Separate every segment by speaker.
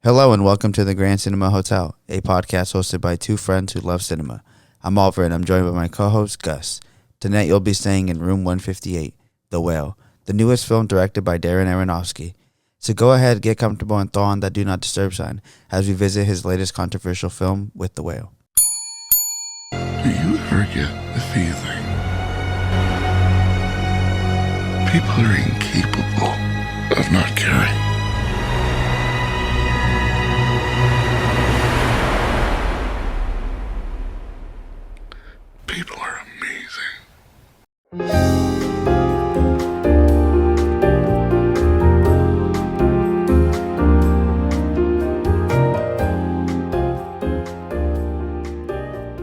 Speaker 1: Hello and welcome to the Grand Cinema Hotel, a podcast hosted by two friends who love cinema. I'm Oliver and I'm joined by my co-host Gus. Tonight you'll be staying in room 158, The Whale, the newest film directed by Aronofsky. So go ahead, get comfortable and throw on that do not disturb sign as we visit his latest controversial film with The Whale.
Speaker 2: Do you ever get the feeling people are incapable of not caring? People are amazing.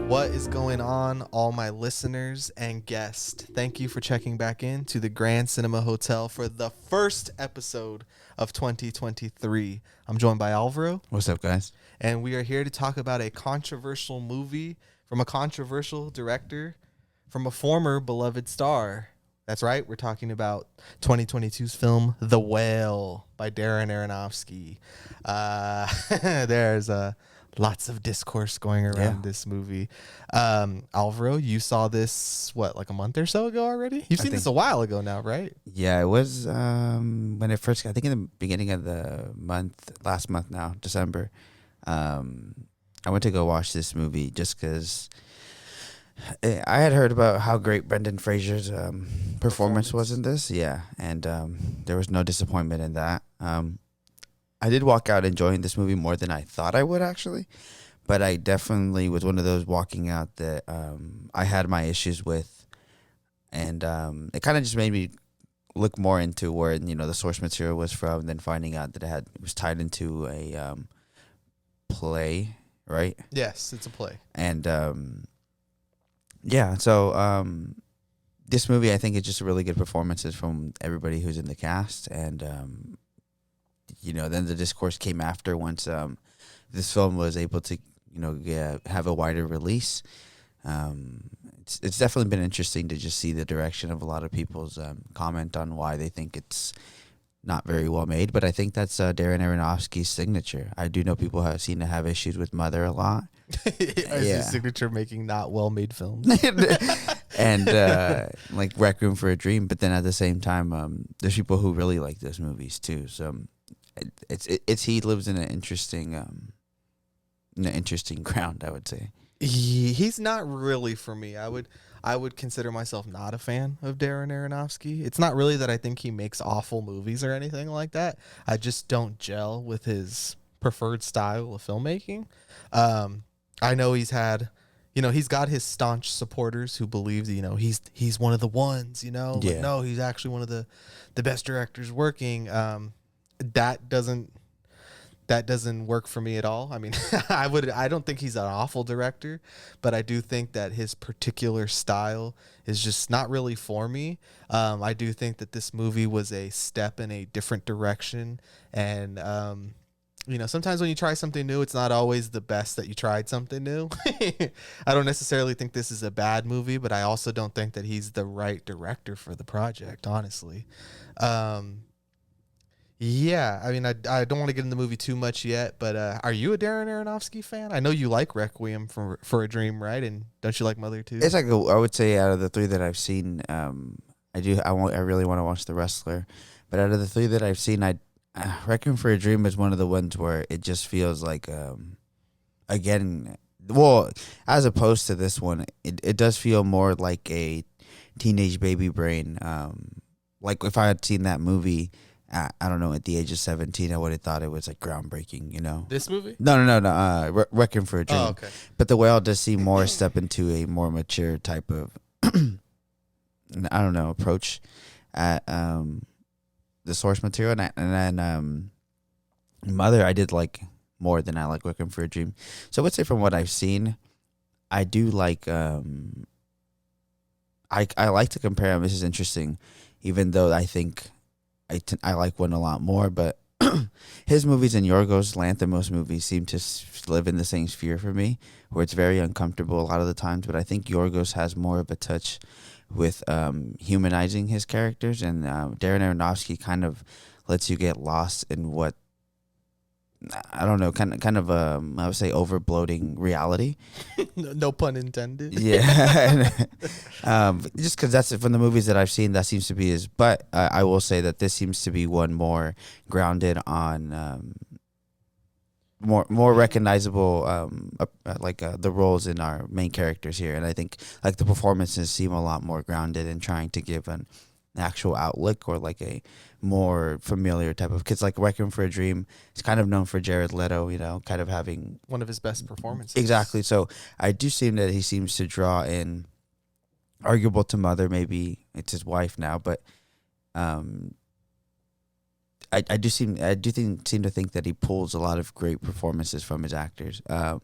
Speaker 3: What is going on, all my listeners and guests? Thank you for checking back in to the Grand Cinema Hotel for the first episode of 2023. I'm joined by Alvaro.
Speaker 1: What's up, guys?
Speaker 3: And we are here to talk about a controversial movie from a controversial director, from a former beloved star. That's right, we're talking about 2022's film, The Whale, by Aronofsky. There's lots of discourse going around this movie. Alvaro, you saw this, like a month or so ago already? You've seen this a while ago now, right?
Speaker 1: Yeah, it was when it first, I think in the beginning of the month, last month now, December. I went to go watch this movie just because I had heard about how great Brendan Fraser's performance was in this. Yeah, and there was no disappointment in that. I did walk out enjoying this movie more than I thought I would, actually. But I definitely was one of those walking out that I had my issues with. And it kind of just made me look more into where, the source material was from, and then finding out that it was tied into a play, right?
Speaker 3: Yes, it's a play.
Speaker 1: And so this movie, I think, is just really good performances from everybody who's in the cast. And, then the discourse came after once this film was able to, have a wider release. It's definitely been interesting to just see the direction of a lot of people's comment on why they think it's not very well made, but I think that's Darren Aronofsky's signature. I do know people seem to have issues with Mother a lot.
Speaker 3: His signature making not well-made films.
Speaker 1: And like Requiem for a Dream, but then at the same time, there's people who really like those movies too. So it's he lives in an interesting ground, I would say.
Speaker 3: He's not really for me. I would consider myself not a fan of Darren Aronofsky. It's not really that I think he makes awful movies or anything like that. I just don't gel with his preferred style of filmmaking. I know he's had, he's got his staunch supporters who believe, he's one of the ones,
Speaker 1: Yeah.
Speaker 3: Like, no, he's actually one of the best directors working. That doesn't work for me at all. I mean, I don't think he's an awful director, but I do think that his particular style is just not really for me. I do think that this movie was a step in a different direction. And, sometimes when you try something new, it's not always the best that you tried something new. I don't necessarily think this is a bad movie, but I also don't think that he's the right director for the project, honestly. Yeah, I mean, I don't want to get in the movie too much yet, but are you a Darren Aronofsky fan? I know you like Requiem for a Dream, right? And don't you like Mother too?
Speaker 1: It's like I would say out of the three that I've seen, I really want to watch The Wrestler, but out of the three that I've seen, Requiem for a Dream is one of the ones where it just feels like, again, well, as opposed to this one, it does feel more like a teenage baby brain. Like if I had seen that movie, I don't know, at the age of 17, I would have thought it was like groundbreaking,
Speaker 3: This movie?
Speaker 1: No. Requiem for a Dream.
Speaker 3: Oh, okay.
Speaker 1: But The Whale does seem more step into a more mature type of, approach at the source material. And then Mother, I did like more than I like Requiem for a Dream. So I would say from what I've seen, I do like, I like to compare them. This is interesting, even though I think I like one a lot more, but his movies and Yorgos Lanthimos movies seem to live in the same sphere for me, where it's very uncomfortable a lot of the times, but I think Yorgos has more of a touch with humanizing his characters, and Darren Aronofsky kind of lets you get lost in what I don't know, kind of I would say over bloating reality.
Speaker 3: No pun intended.
Speaker 1: Yeah, just because that's from the movies that I've seen, that seems to be his. But I will say that this seems to be one more grounded on more recognizable, the roles in our main characters here, and I think like the performances seem a lot more grounded in trying to give an actual outlook or like a more familiar type of, because like Requiem for a Dream is kind of known for Jared Leto, kind of having
Speaker 3: One of his best performances.
Speaker 1: exactly. So I do seem that he seems to draw in, arguable to mother, maybe it's his wife now, but I do seem to think that he pulls a lot of great performances from his actors.
Speaker 3: I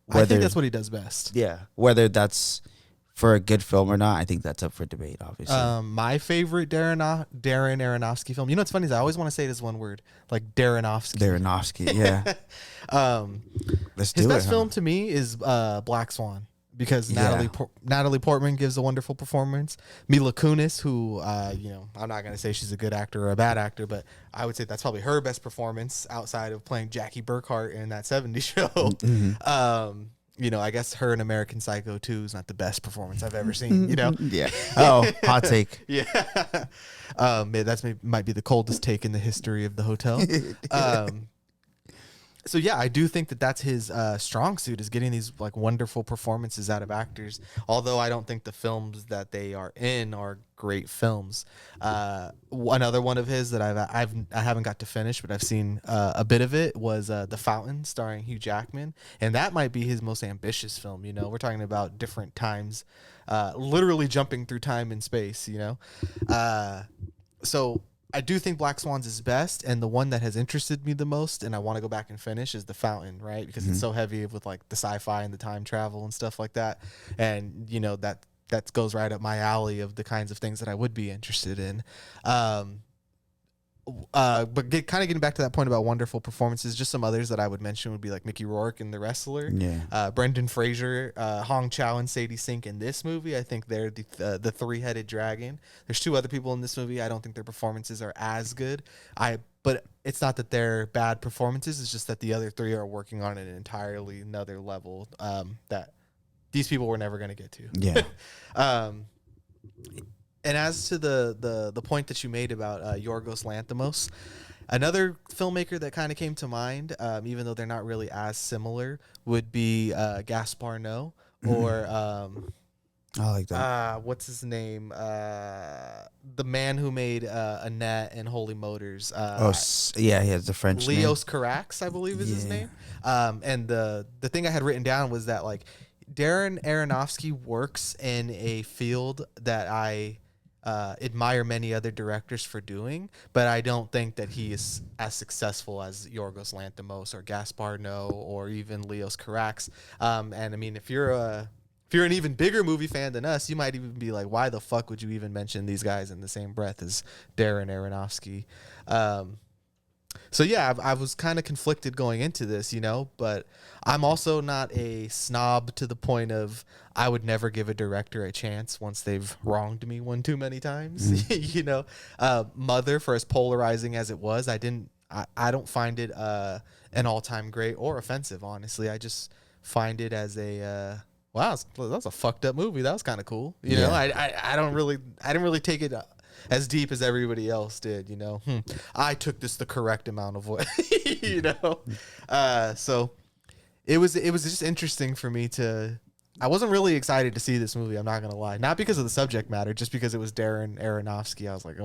Speaker 3: think that's what he does best.
Speaker 1: Yeah, whether that's for a good film or not, I think that's up for debate, obviously.
Speaker 3: My favorite Darren Aronofsky film. You know what's funny is I always want to say it as one word, like Darrenovsky.
Speaker 1: Darrenovsky, yeah. Let's do
Speaker 3: his
Speaker 1: it.
Speaker 3: best film to me is Black Swan, because Natalie Portman gives a wonderful performance. Mila Kunis, who I'm not gonna say she's a good actor or a bad actor, but I would say that's probably her best performance outside of playing Jackie Burkhart in that '70s show.
Speaker 1: Mm-hmm.
Speaker 3: I guess her in American Psycho 2 is not the best performance I've ever seen,
Speaker 1: Yeah. Oh, hot take.
Speaker 3: Yeah. Might be the coldest take in the history of the hotel. So yeah, I do think that that's his strong suit, is getting these like wonderful performances out of actors. Although I don't think the films that they are in are great films. Another one of his that I haven't got to finish, but I've seen a bit of it, was The Fountain, starring Hugh Jackman, and that might be his most ambitious film. We're talking about different times, literally jumping through time and space. So I do think Black Swan's is best, and the one that has interested me the most, and I want to go back and finish, is The Fountain, right? Because it's so heavy with like the sci-fi and the time travel and stuff like that, and that goes right up my alley of the kinds of things that I would be interested in. But kind of getting back to that point about wonderful performances, just some others that I would mention would be like Mickey Rourke in The Wrestler, Brendan Fraser, Chau, and Sadie Sink in this movie. I think they're the three-headed dragon. There's two other people in this movie. I don't think their performances are as good. But it's not that they're bad performances. It's just that the other three are working on an entirely another level that these people were never going to get to.
Speaker 1: Yeah.
Speaker 3: And as to the point that you made about Yorgos Lanthimos, another filmmaker that kind of came to mind, even though they're not really as similar, would be Gaspar Noé, or
Speaker 1: I like that.
Speaker 3: what's his name? The man who made Annette and Holy Motors.
Speaker 1: He has the French name.
Speaker 3: Leos Carax, I believe is his name. And the thing I had written down was that like Darren Aronofsky works in a field that I admire many other directors for doing, but I don't think that he is as successful as Yorgos Lanthimos or Gaspar Noé or even Leos Carax. And I mean, if you're an even bigger movie fan than us, you might even be like, why the fuck would you even mention these guys in the same breath as Darren Aronofsky? So yeah, I was kind of conflicted going into this, but I'm also not a snob to the point of I would never give a director a chance once they've wronged me one too many times. Mother, for as polarizing as it was, I don't find it an all-time great or offensive, honestly. I just find it as a wow, that was a fucked up movie. That was kind of cool. I didn't really take it as deep as everybody else did. I took this the correct amount of what, So it was just interesting for me I wasn't really excited to see this movie. I'm not gonna lie, not because of the subject matter, just because it was Darren Aronofsky. I was like,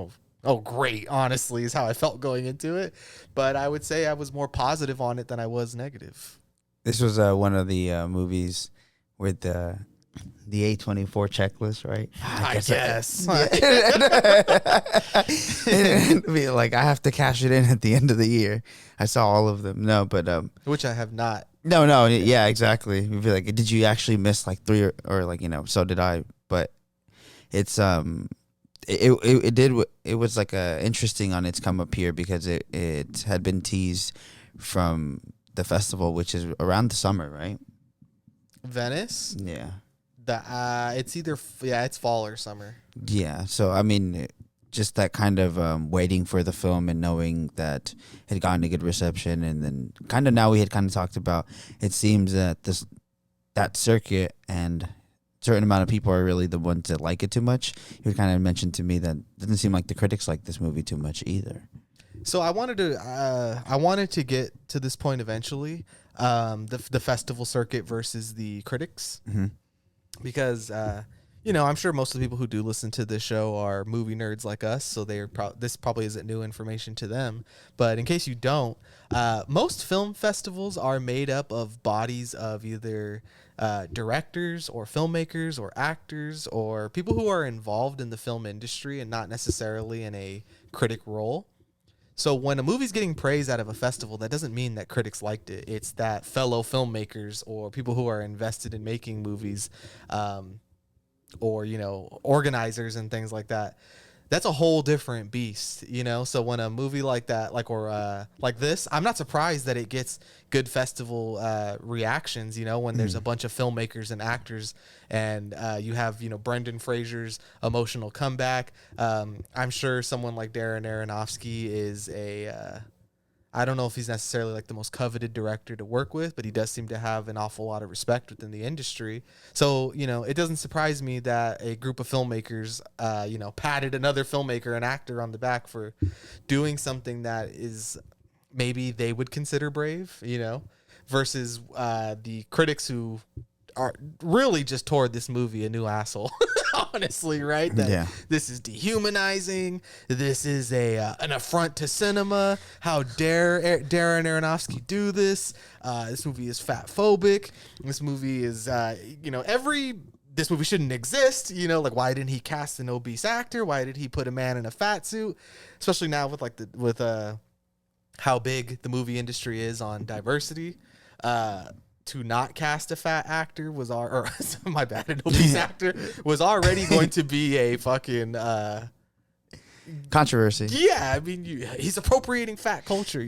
Speaker 3: oh, great. Honestly, is how I felt going into it. But I would say I was more positive on it than I was negative.
Speaker 1: This was one of the movies with the A24 checklist, right?
Speaker 3: I guess.
Speaker 1: Like I have to cash it in at the end of the year. I saw all of them. No, but
Speaker 3: which I have not.
Speaker 1: No, yeah, exactly. We'd be like, did you actually miss like three or like so did I? But it's it was like interesting on its come up here because it had been teased from the festival, which is around the summer, right?
Speaker 3: Venice.
Speaker 1: Yeah.
Speaker 3: It's either it's fall or summer.
Speaker 1: Yeah. So I mean, just that kind of waiting for the film and knowing that it had gotten a good reception, and then kind of now we had kind of talked about, it seems that that circuit and certain amount of people are really the ones that like it too much. You kind of mentioned to me that it doesn't seem like the critics like this movie too much either.
Speaker 3: So I wanted to get to this point eventually, the festival circuit versus the critics, because I'm sure most of the people who do listen to this show are movie nerds like us, so this probably isn't new information to them. But in case you don't, most film festivals are made up of bodies of either directors or filmmakers or actors or people who are involved in the film industry and not necessarily in a critic role. So when a movie's getting praise out of a festival, that doesn't mean that critics liked it. It's that fellow filmmakers or people who are invested in making movies, or organizers and things like that. That's a whole different beast, So when a movie like that, like this, I'm not surprised that it gets good festival reactions. When there's a bunch of filmmakers and actors, and you have Brendan Fraser's emotional comeback. I'm sure someone like Darren Aronofsky is I don't know if he's necessarily like the most coveted director to work with, but he does seem to have an awful lot of respect within the industry. So, it doesn't surprise me that a group of filmmakers, patted another filmmaker, an actor on the back for doing something that is maybe they would consider brave, versus the critics who are really just tore this movie a new asshole. Honestly, right? This is dehumanizing. This is an affront to cinema. How dare Darren Aronofsky do this? This movie is fat phobic. This movie is, this movie shouldn't exist. Like, why didn't he cast an obese actor? Why did he put a man in a fat suit? Especially now with how big the movie industry is on diversity. To not cast a fat actor my bad, an obese actor was already going to be a fucking
Speaker 1: controversy.
Speaker 3: Yeah, I mean, he's appropriating fat culture.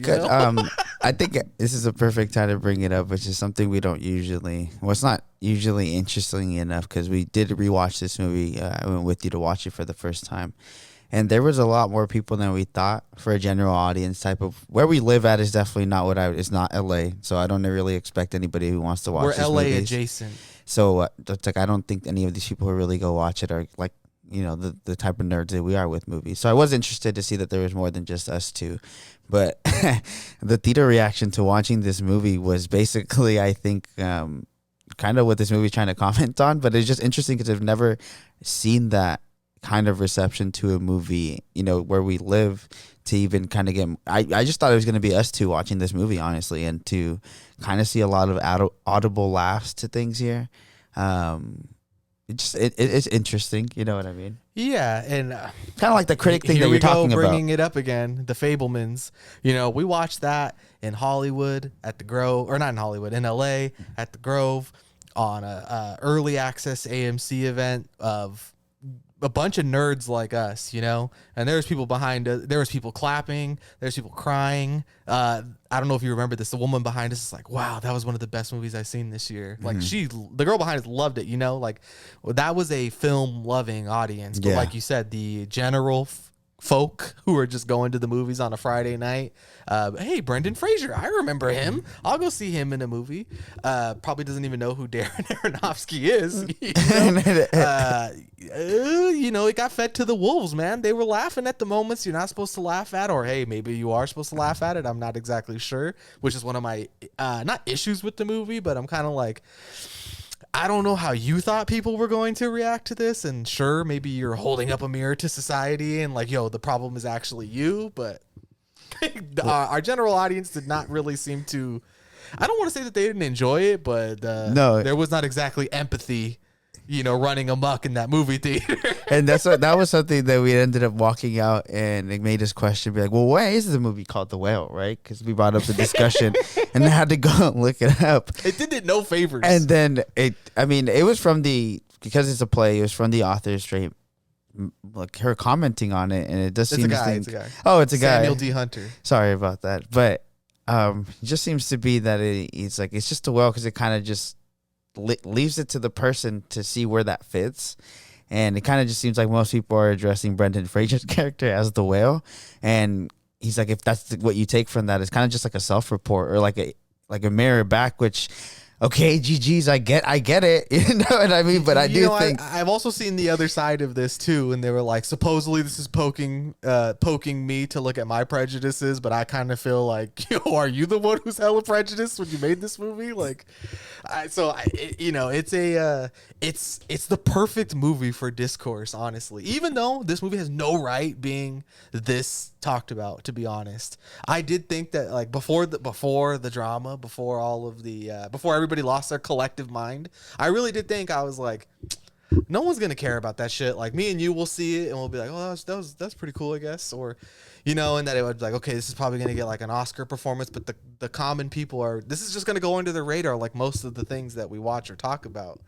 Speaker 1: I think this is a perfect time to bring it up, which is something we don't usually. Well, it's not usually interesting enough because we did rewatch this movie. I went with you to watch it for the first time. And there was a lot more people than we thought for a general audience type of. Where we live at is definitely not it's not LA. So I don't really expect anybody who wants to watch this
Speaker 3: LA
Speaker 1: movies.
Speaker 3: adjacent.
Speaker 1: So it's like I don't think any of these people who really go watch it are like, the type of nerds that we are with movies. So I was interested to see that there was more than just us two. But the theater reaction to watching this movie was basically, I think, kind of what this movie is trying to comment on. But it's just interesting because I've never seen that kind of reception to a movie, where we live, to even kind of get. I just thought it was going to be us two watching this movie, honestly, and to kind of see a lot of audible laughs to things here. It's interesting, you know what I mean?
Speaker 3: Yeah, and
Speaker 1: kind of like the critic thing that you're talking about.
Speaker 3: Bringing it up again, the Fablemans. We watched that in Hollywood at the Grove, or not in Hollywood, in LA at the Grove, on a early access AMC event of a bunch of nerds like us, and there's people behind us. There was people clapping. There's people crying. I don't know if you remember this. The woman behind us is like, "Wow, that was one of the best movies I've seen this year." Like the girl behind us loved it. Like that was a film loving audience. But like you said, the general folk who are just going to the movies on a Friday night. Hey, Brendan Fraser, I remember him. I'll go see him in a movie. Probably doesn't even know who Darren Aronofsky is. It got fed to the wolves, man. They were laughing at the moments you're not supposed to laugh at, or hey, maybe you are supposed to laugh at it. I'm not exactly sure, which is one of my not issues with the movie, but I'm kind of like, I don't know how you thought people were going to react to this, and sure, maybe you're holding up a mirror to society and like, yo, the problem is actually you, but our general audience did not really seem to. I don't want to say that they didn't enjoy it, but no, there was not exactly empathy, running amok in that movie theater.
Speaker 1: And that was something that we ended up walking out, and it made us question, be like, well, why is the movie called The Whale, right? Because we brought up the discussion, and I had to go and look it up.
Speaker 3: It did it no favors.
Speaker 1: And then it was because it's a play, it was from the author straight. Like her commenting on it, and it does seem
Speaker 3: it's a guy.
Speaker 1: Oh, it's a guy.
Speaker 3: Samuel D. Hunter.
Speaker 1: Sorry about that, but it just seems to be that it's like it's just a well because it kind of just leaves it to the person to see where that fits, and it kind of just seems like most people are addressing Brendan Fraser's character as the whale, and he's like, if that's what you take from that, it's kind of just like a self-report or like a mirror back, which. Okay, GG's, I get it. You know what I mean? But I do think
Speaker 3: I've also seen the other side of this too, and they were like, supposedly this is poking me to look at my prejudices, but I kind of feel like, yo, are you the one who's hella prejudiced when you made this movie? Like, it's the perfect movie for Discourse, honestly. Even though this movie has no right being this talked about, to be honest, I did think that like before the drama, before all of the before everybody lost their collective mind, I really did think, I was like, no one's gonna care about that shit. Like, me and you will see it and we'll be like, oh, that's pretty cool, I guess. Or, and that it would be like, okay, this is probably gonna get like an Oscar performance, but the common people this is just gonna go under the radar like most of the things that we watch or talk about.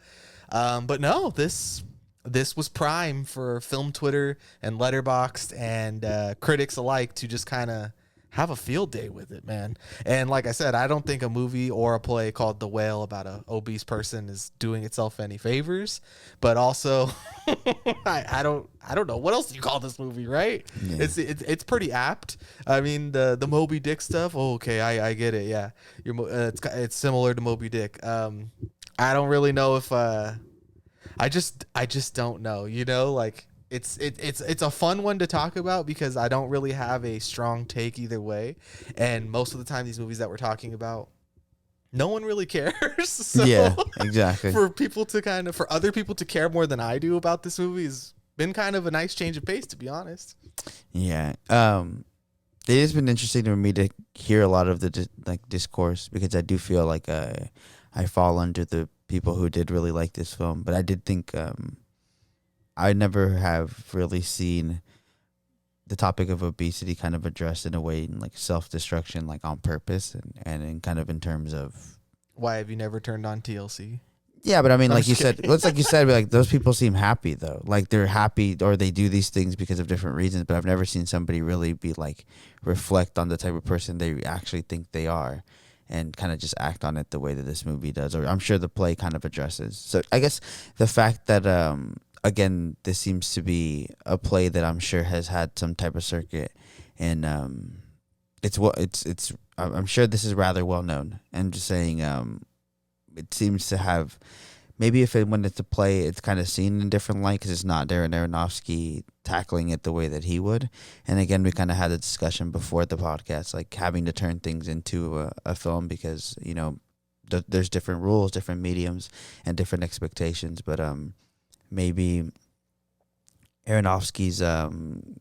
Speaker 3: But no, this was prime for film Twitter and Letterboxd and critics alike to just kind of have a field day with it, man. And like I said, I don't think a movie or a play called The Whale about a obese person is doing itself any favors. But also, I don't know what else do you call this movie, right? Yeah. It's pretty apt. I mean, the Moby Dick stuff. Oh, okay, I get it. Yeah, it's similar to Moby Dick. I don't really know if I just don't know. Like. It's a fun one to talk about because I don't really have a strong take either way, and most of the time these movies that we're talking about, no one really cares. So
Speaker 1: yeah, exactly.
Speaker 3: For other people to care more than I do about this movie has been kind of a nice change of pace, to be honest.
Speaker 1: Yeah. It has been interesting for me to hear a lot of the discourse, because I do feel like I fall under the people who did really like this film, but I did think I never have really seen the topic of obesity kind of addressed in a way, in like self-destruction, like on purpose, and in kind of in terms of
Speaker 3: why have you never turned on TLC?
Speaker 1: Yeah, but I mean, like you said, like those people seem happy though. Like they're happy, or they do these things because of different reasons. But I've never seen somebody really be like reflect on the type of person they actually think they are, and kind of just act on it the way that this movie does. Or I'm sure the play kind of addresses. So I guess the fact that again, this seems to be a play that I'm sure has had some type of circuit, and I'm sure this is rather well known. And just saying, it seems to have, maybe when it's a play, it's kind of seen in different light because it's not Darren Aronofsky tackling it the way that he would. And again, we kind of had a discussion before the podcast, like having to turn things into a film because there's different rules, different mediums, and different expectations, but maybe Aronofsky's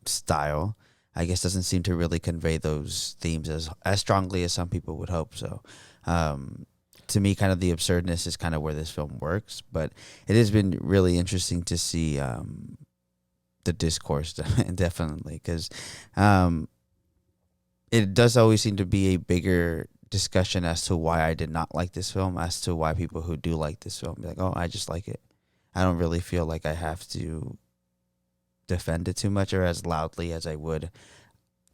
Speaker 1: style, I guess, doesn't seem to really convey those themes as strongly as some people would hope. So, to me, kind of the absurdness is kind of where this film works. But it has been really interesting to see the discourse, definitely, because it does always seem to be a bigger discussion as to why I did not like this film, as to why people who do like this film be like, oh, I just like it. I don't really feel like I have to defend it too much or as loudly as I would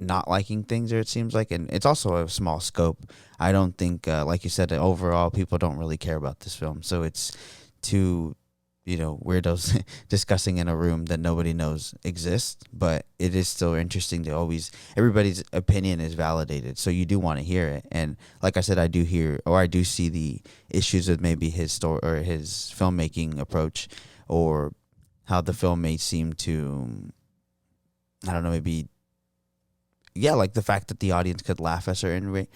Speaker 1: not liking things, or it seems like. And it's also a small scope. I don't think, like you said, overall people don't really care about this film. So it's two, weirdos discussing in a room that nobody knows exists. But it is still interesting to everybody's opinion is validated. So you do want to hear it. And like I said, I do see the issues with maybe his story or his filmmaking approach, or how the film may seem to, I don't know, maybe, yeah, like the fact that the audience could laugh at certain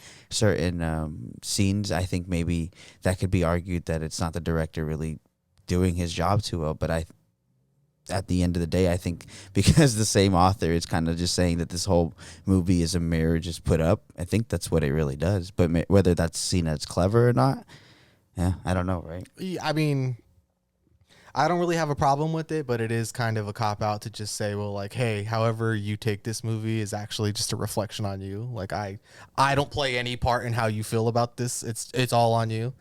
Speaker 1: scenes. I think maybe that could be argued that it's not the director really doing his job too well. But at the end of the day, I think because the same author is kind of just saying that this whole movie is a mirror just put up, I think that's what it really does. But whether that's seen as clever or not, yeah, I don't know, right?
Speaker 3: I mean, I don't really have a problem with it, but it is kind of a cop-out to just say, well, like, hey, however you take this movie is actually just a reflection on you. Like, I don't play any part in how you feel about this. It's all on you.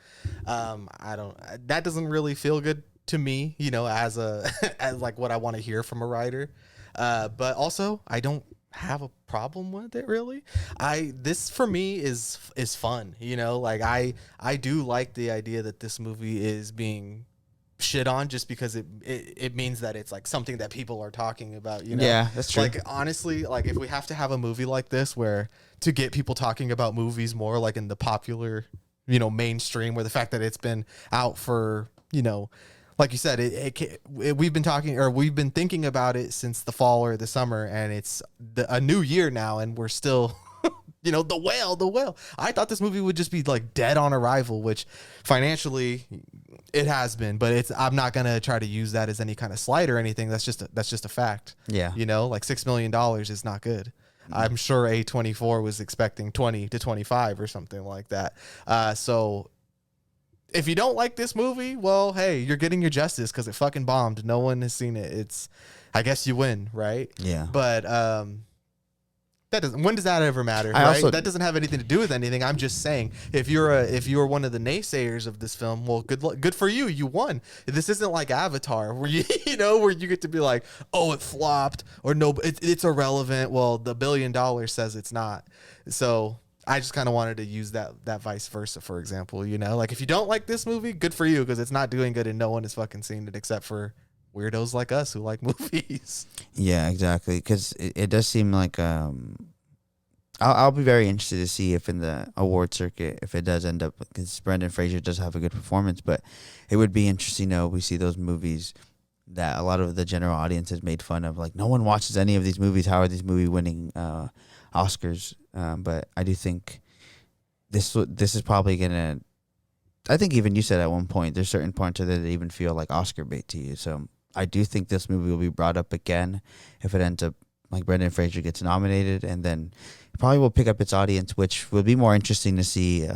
Speaker 3: That doesn't really feel good to me, as like what I want to hear from a writer. But also, I don't have a problem with it, really. This for me is fun, like I do like the idea that this movie is being shit on just because it means that it's like something that people are talking about, you know?
Speaker 1: Yeah, that's true.
Speaker 3: Like, honestly, like, if we have to have a movie like this where to get people talking about movies more, like in the popular, you know, mainstream, where the fact that it's been out for, you know, like you said, we've been thinking about it since the fall or the summer, and it's a new year now, and we're still, you know, the whale. I thought this movie would just be like dead on arrival, which financially it has been, but I'm not gonna try to use that as any kind of slight or anything. That's just a fact.
Speaker 1: Yeah.
Speaker 3: You know, like $6 million is not good. I'm sure A24 was expecting 20 to 25 or something like that. So if you don't like this movie, well, hey, you're getting your justice because it fucking bombed. No one has seen it. I guess you win, right?
Speaker 1: Yeah.
Speaker 3: But when does that ever matter? Right? That doesn't have anything to do with anything. I'm just saying, if you're one of the naysayers of this film, well, good for you. You won. This isn't like Avatar, where where you get to be like, oh, it flopped, or no, it's irrelevant. Well, the $1 billion says it's not. So I just kind of wanted to use that vice versa, for example, you know, like if you don't like this movie, good for you, because it's not doing good and no one has fucking seen it except for weirdos like us who like movies.
Speaker 1: Yeah, exactly. Because it does seem like I'll be very interested to see if in the award circuit, if it does end up, because Brendan Fraser does have a good performance, but it would be interesting to know, we see those movies that a lot of the general audience has made fun of, like no one watches any of these movies. How are these movies winning Oscars? But I do think this is probably gonna. I think even you said at one point there's certain parts of it that even feel like Oscar bait to you. So I do think this movie will be brought up again if it ends up like Brendan Fraser gets nominated, and then it probably will pick up its audience, which will be more interesting to see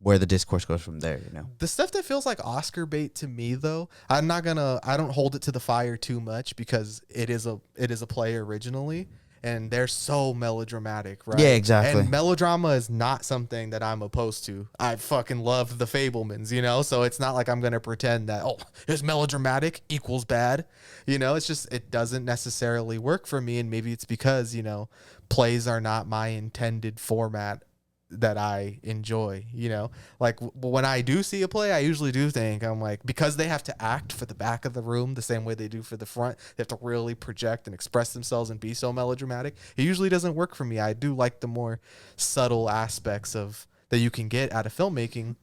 Speaker 1: where the discourse goes from there. You know,
Speaker 3: the stuff that feels like Oscar bait to me, though, I don't hold it to the fire too much because it is a play originally. And they're so melodramatic, right?
Speaker 1: Yeah, exactly.
Speaker 3: And melodrama is not something that I'm opposed to. I fucking love The Fabelmans, you know? So it's not like I'm going to pretend that, oh, it's melodramatic equals bad. You know, it's just, it doesn't necessarily work for me. And maybe it's because, you know, plays are not my intended format that I enjoy, you know? Like when I do see a play, I usually do think, I'm like, because they have to act for the back of the room the same way they do for the front, they have to really project and express themselves and be so melodramatic. It usually doesn't work for me. I do like the more subtle aspects of that you can get out of filmmaking.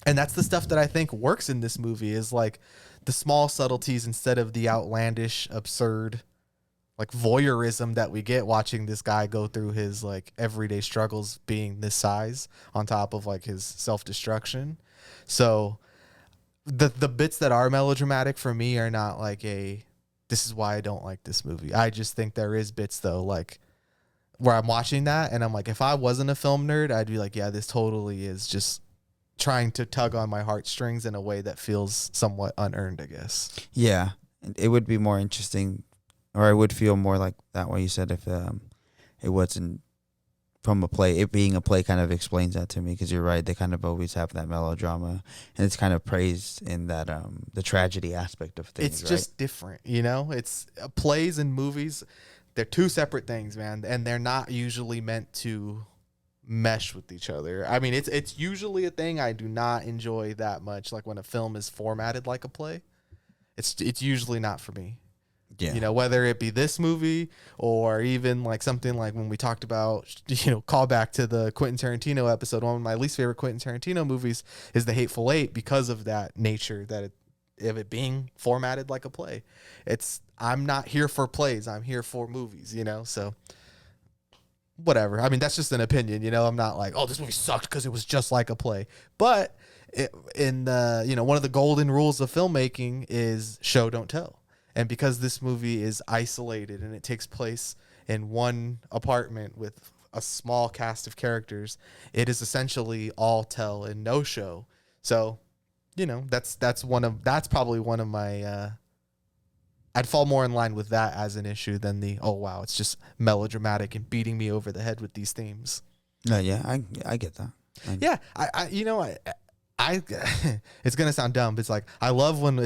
Speaker 3: And that's the stuff that I think works in this movie, is like the small subtleties instead of the outlandish, absurd, like voyeurism that we get watching this guy go through his like everyday struggles being this size on top of like his self-destruction. So the bits that are melodramatic for me are not like this is why I don't like this movie. I just think there is bits though, like where I'm watching that and I'm like, if I wasn't a film nerd, I'd be like, yeah, this totally is just trying to tug on my heartstrings in a way that feels somewhat unearned, I guess.
Speaker 1: Yeah, it would be more interesting. Or I would feel more like that way you said if it wasn't from a play. It being a play kind of explains that to me, because you're right. They kind of always have that melodrama, and it's kind of praised in that the tragedy aspect of things.
Speaker 3: It's just different, you know? It's plays and movies. They're two separate things, man, and they're not usually meant to mesh with each other. I mean, it's usually a thing I do not enjoy that much. Like when a film is formatted like a play, it's usually not for me.
Speaker 1: Yeah.
Speaker 3: You know, whether it be this movie or even like something like when we talked about, you know, call back to the Quentin Tarantino episode. One of my least favorite Quentin Tarantino movies is The Hateful Eight, because of that nature of it being formatted like a play. I'm not here for plays. I'm here for movies, you know? So whatever. I mean, that's just an opinion, you know? I'm not like, oh, this movie sucked because it was just like a play. But one of the golden rules of filmmaking is show, don't tell. And because this movie is isolated and it takes place in one apartment with a small cast of characters, it is essentially all tell and no show. So, you know, that's probably one of my I'd fall more in line with that as an issue than the, oh wow, it's just melodramatic and beating me over the head with these themes.
Speaker 1: Yeah, I get that.
Speaker 3: Yeah, I it's gonna sound dumb, but it's like I love when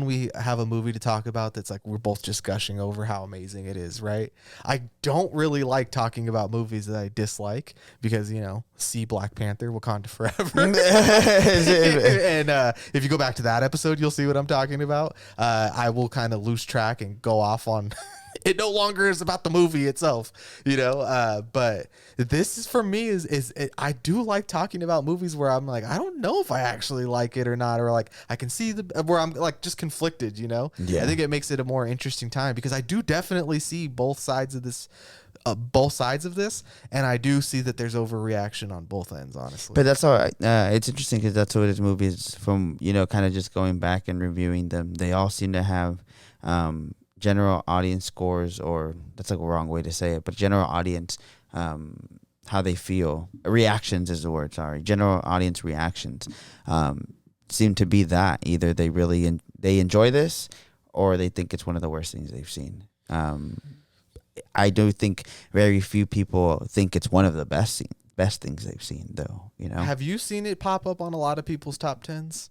Speaker 3: we have a movie to talk about that's like we're both just gushing over how amazing it is, right? I don't really like talking about movies that I dislike because, you know, see Black Panther, Wakanda Forever.
Speaker 1: It-
Speaker 3: And if you go back to that episode, you'll see what I'm talking about. I will kind of lose track and go off on it no longer is about the movie itself, but this is for me I do like talking about movies where I'm like, I don't know if I actually like it or not, or like I can see where I'm like just conflicted,
Speaker 1: Yeah.
Speaker 3: I think it makes it a more interesting time because I do definitely see both sides of this, and I do see that there's overreaction on both ends, honestly.
Speaker 1: But that's all. It's interesting because that's what this movie is from. Kind of just going back and reviewing them. They all seem to have general audience scores, or that's like a wrong way to say it, but general audience, how they feel. Reactions is the word. Sorry, general audience reactions seem to be that either they really they enjoy this, or they think it's one of the worst things they've seen. I do think very few people think it's one of the best things they've seen, though.
Speaker 3: Have you seen it pop up on a lot of people's top 10s?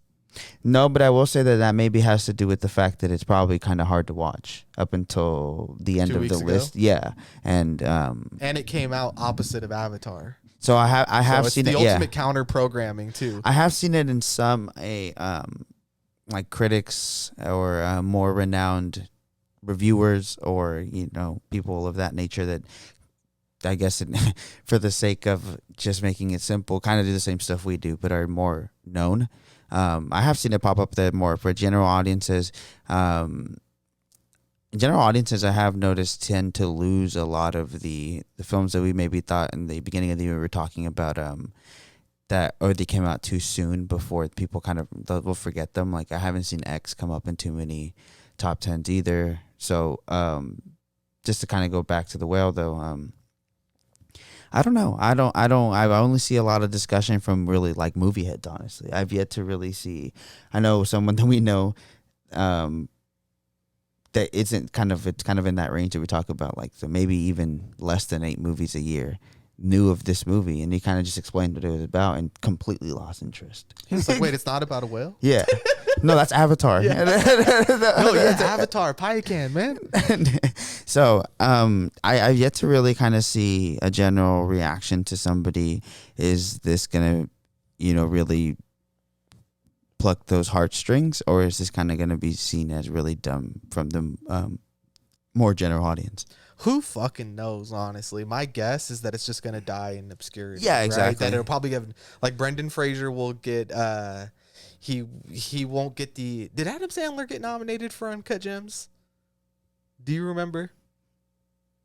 Speaker 1: No, but I will say that maybe has to do with the fact that it's probably kind of hard to watch up until the end
Speaker 3: 2
Speaker 1: of the
Speaker 3: weeks ago?
Speaker 1: list. Yeah, and
Speaker 3: And it came out opposite of Avatar.
Speaker 1: so I have
Speaker 3: It's
Speaker 1: seen
Speaker 3: the
Speaker 1: it. Yeah,
Speaker 3: ultimate counter programming too.
Speaker 1: I have seen it in some like critics or more renowned reviewers or people of that nature that I guess for the sake of just making it simple, kind of do the same stuff we do, but are more known. I have seen it pop up there more for general audiences. General audiences, I have noticed, tend to lose a lot of the films that we maybe thought in the beginning of the year we were talking about that, or they came out too soon before people kind of will forget them. Like I haven't seen X come up in too many top 10s either. So just to kind of go back to the whale though, I don't know. I only see a lot of discussion from really like movie heads, honestly. I've yet to really see. I know someone that we know that it's kind of in that range that we talk about, like so maybe even less than 8 movies a year knew of this movie, and he kind of just explained what it was about and completely lost interest.
Speaker 3: It's like, wait, it's not about a whale?
Speaker 1: Yeah. No, that's Avatar.
Speaker 3: Yeah. No, yeah, Avatar, pie can, man.
Speaker 1: So, I've yet to really kind of see a general reaction to somebody. Is this gonna, really pluck those heartstrings, or is this kind of gonna be seen as really dumb from the more general audience?
Speaker 3: Who fucking knows, honestly? My guess is that it's just going to die in obscurity.
Speaker 1: Yeah,
Speaker 3: right?
Speaker 1: exactly.
Speaker 3: That it'll probably get, like, Brendan Fraser will get, he won't get the, did Adam Sandler get nominated for Uncut Gems? Do you remember?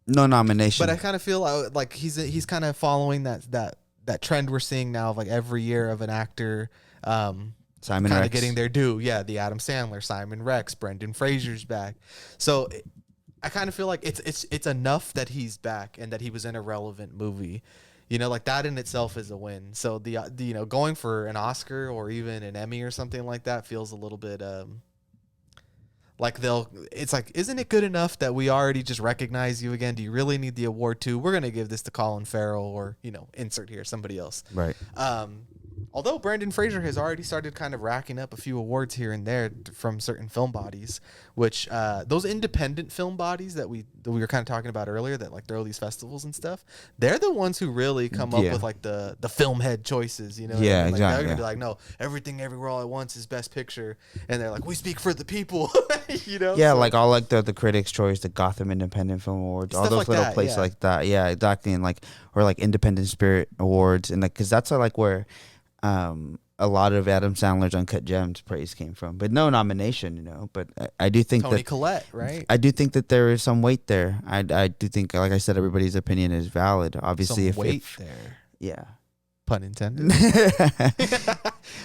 Speaker 1: No nomination.
Speaker 3: But I kind of feel like he's kind of following that trend we're seeing now of like every year of an actor,
Speaker 1: Simon
Speaker 3: kind
Speaker 1: Rex
Speaker 3: of getting their due. Yeah, the Adam Sandler, Simon Rex, Brendan Fraser's back. So I kind of feel like it's enough that he's back and that he was in a relevant movie. Like that in itself is a win. So the going for an Oscar or even an Emmy or something like that feels a little bit like it's like, isn't it good enough that we already just recognize you again? Do you really need the award too? We're going to give this to Colin Farrell or, insert here somebody else.
Speaker 1: Right.
Speaker 3: Although Brendan Fraser has already started kind of racking up a few awards here and there from certain film bodies, which those independent film bodies that we were kind of talking about earlier that like throw these festivals and stuff, they're the ones who really come up with like the film head choices,
Speaker 1: Yeah,
Speaker 3: like,
Speaker 1: exactly.
Speaker 3: They're gonna be like, no, Everything Everywhere All at Once is Best Picture, and they're like, we speak for the people,
Speaker 1: Yeah, so, like all like the Critics' Choice, the Gotham Independent Film Awards, all those
Speaker 3: like
Speaker 1: little
Speaker 3: that,
Speaker 1: places
Speaker 3: yeah.
Speaker 1: like that. Yeah, exactly, and like or like Independent Spirit Awards, and like because that's like where a lot of Adam Sandler's Uncut Gems praise came from, but no nomination, But I do think
Speaker 3: Toni
Speaker 1: that
Speaker 3: Collette, right?
Speaker 1: I do think that there is some weight there. I do think, like I said, everybody's opinion is valid. Obviously,
Speaker 3: Some weight
Speaker 1: if
Speaker 3: there.
Speaker 1: yeah.
Speaker 3: Pun intended.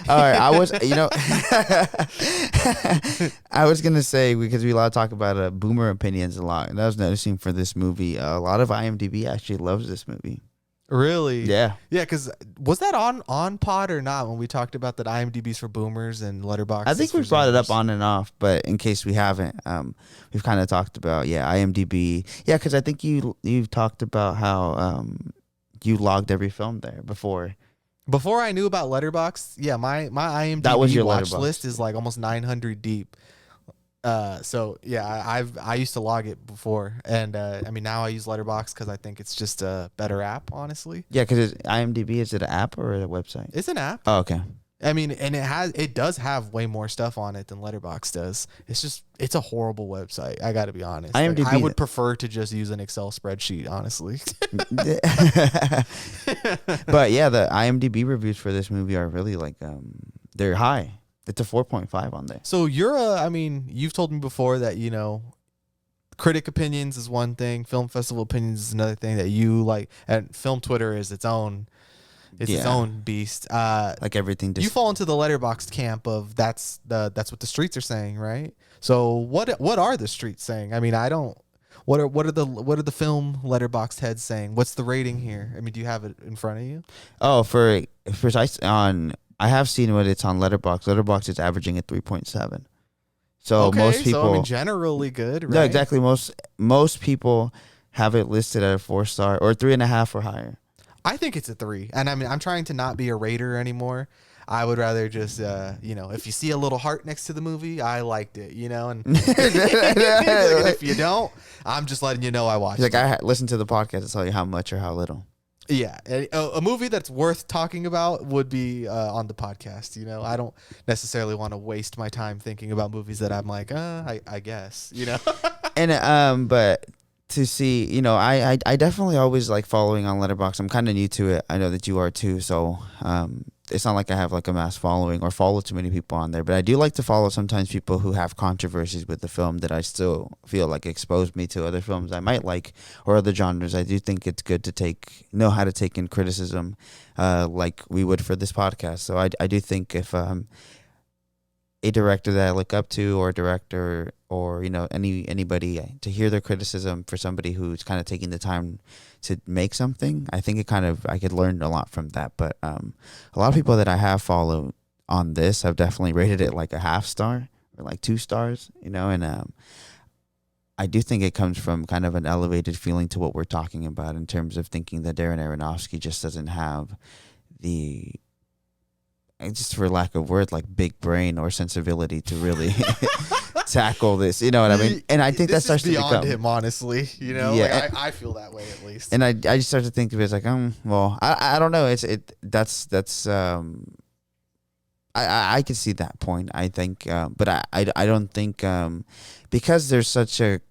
Speaker 1: All right, I was, I was gonna say, because we talk about boomer opinions a lot, and I was noticing for this movie, a lot of IMDb actually loves this movie.
Speaker 3: Really?
Speaker 1: Yeah.
Speaker 3: Yeah, because was that on pod or not when we talked about that IMDb's for boomers and Letterboxd?
Speaker 1: I think we brought it up on and off, but in case we haven't, we've kind of talked about IMDb. Yeah, because I think you've talked about how you logged every film there before.
Speaker 3: Before I knew about Letterboxd, yeah, my IMDb
Speaker 1: That was your
Speaker 3: watch
Speaker 1: Letterboxd.
Speaker 3: list is like almost 900 deep. So yeah, I used to log it before, and I mean now I use Letterboxd because I think it's just a better app, honestly.
Speaker 1: Yeah, because IMDb, is it an app or a website?
Speaker 3: It's an app.
Speaker 1: Oh, okay.
Speaker 3: I mean, and it does have way more stuff on it than Letterboxd does. It's a horrible website. I got to be honest.
Speaker 1: IMDb,
Speaker 3: I would prefer to just use an Excel spreadsheet, honestly.
Speaker 1: But yeah, the IMDb reviews for this movie are really like they're high. It's a 4.5 on there.
Speaker 3: So I mean, you've told me before that, critic opinions is one thing, film festival opinions is another thing that you like, and film Twitter is its own beast.
Speaker 1: Like everything.
Speaker 3: You fall into the Letterboxd camp of that's what the streets are saying, right? So what are the streets saying? I mean, I don't. What are the film Letterboxd heads saying? What's the rating here? I mean, do you have it in front of you?
Speaker 1: Oh, for precise on. I have seen what it's on Letterboxd. Letterboxd is averaging at 3.7. So
Speaker 3: okay,
Speaker 1: most people,
Speaker 3: so I mean, generally good, right?
Speaker 1: no, exactly. Most people have it listed at a 4-star or 3.5 or higher.
Speaker 3: I think it's a 3, and I mean, I'm trying to not be a rater anymore. I would rather just, if you see a little heart next to the movie, I liked it, and if you don't, I'm just letting you know I watched
Speaker 1: Like
Speaker 3: it.
Speaker 1: I listened to the podcast to tell you how much or how little.
Speaker 3: Yeah, a movie that's worth talking about would be on the podcast. I don't necessarily want to waste my time thinking about movies that I'm like, I guess,
Speaker 1: And but to see, I definitely always like following on Letterboxd. I'm kind of new to it. I know that you are too. So it's not like I have like a mass following or follow too many people on there. But I do like to follow sometimes people who have controversies with the film that I still feel like exposed me to other films I might like or other genres. I do think it's good to know how to take in criticism like we would for this podcast. So I do think if a director that I look up to or a director or anybody to hear their criticism for somebody who's kind of taking the time to make something, I think I could learn a lot from that. But a lot of people that I have followed on this have definitely rated it like a 0.5 star or like 2 stars, and I do think it comes from kind of an elevated feeling to what we're talking about in terms of thinking that Darren Aronofsky just doesn't have the, just for lack of word, like big brain or sensibility to really tackle this. You know what I mean? And I think that starts to
Speaker 3: beyond
Speaker 1: become
Speaker 3: him, honestly.
Speaker 1: Yeah.
Speaker 3: Like, I feel that way at least.
Speaker 1: And I just start to think of it as like, well, I don't know. I can see that point. I think, but I don't think because there's such a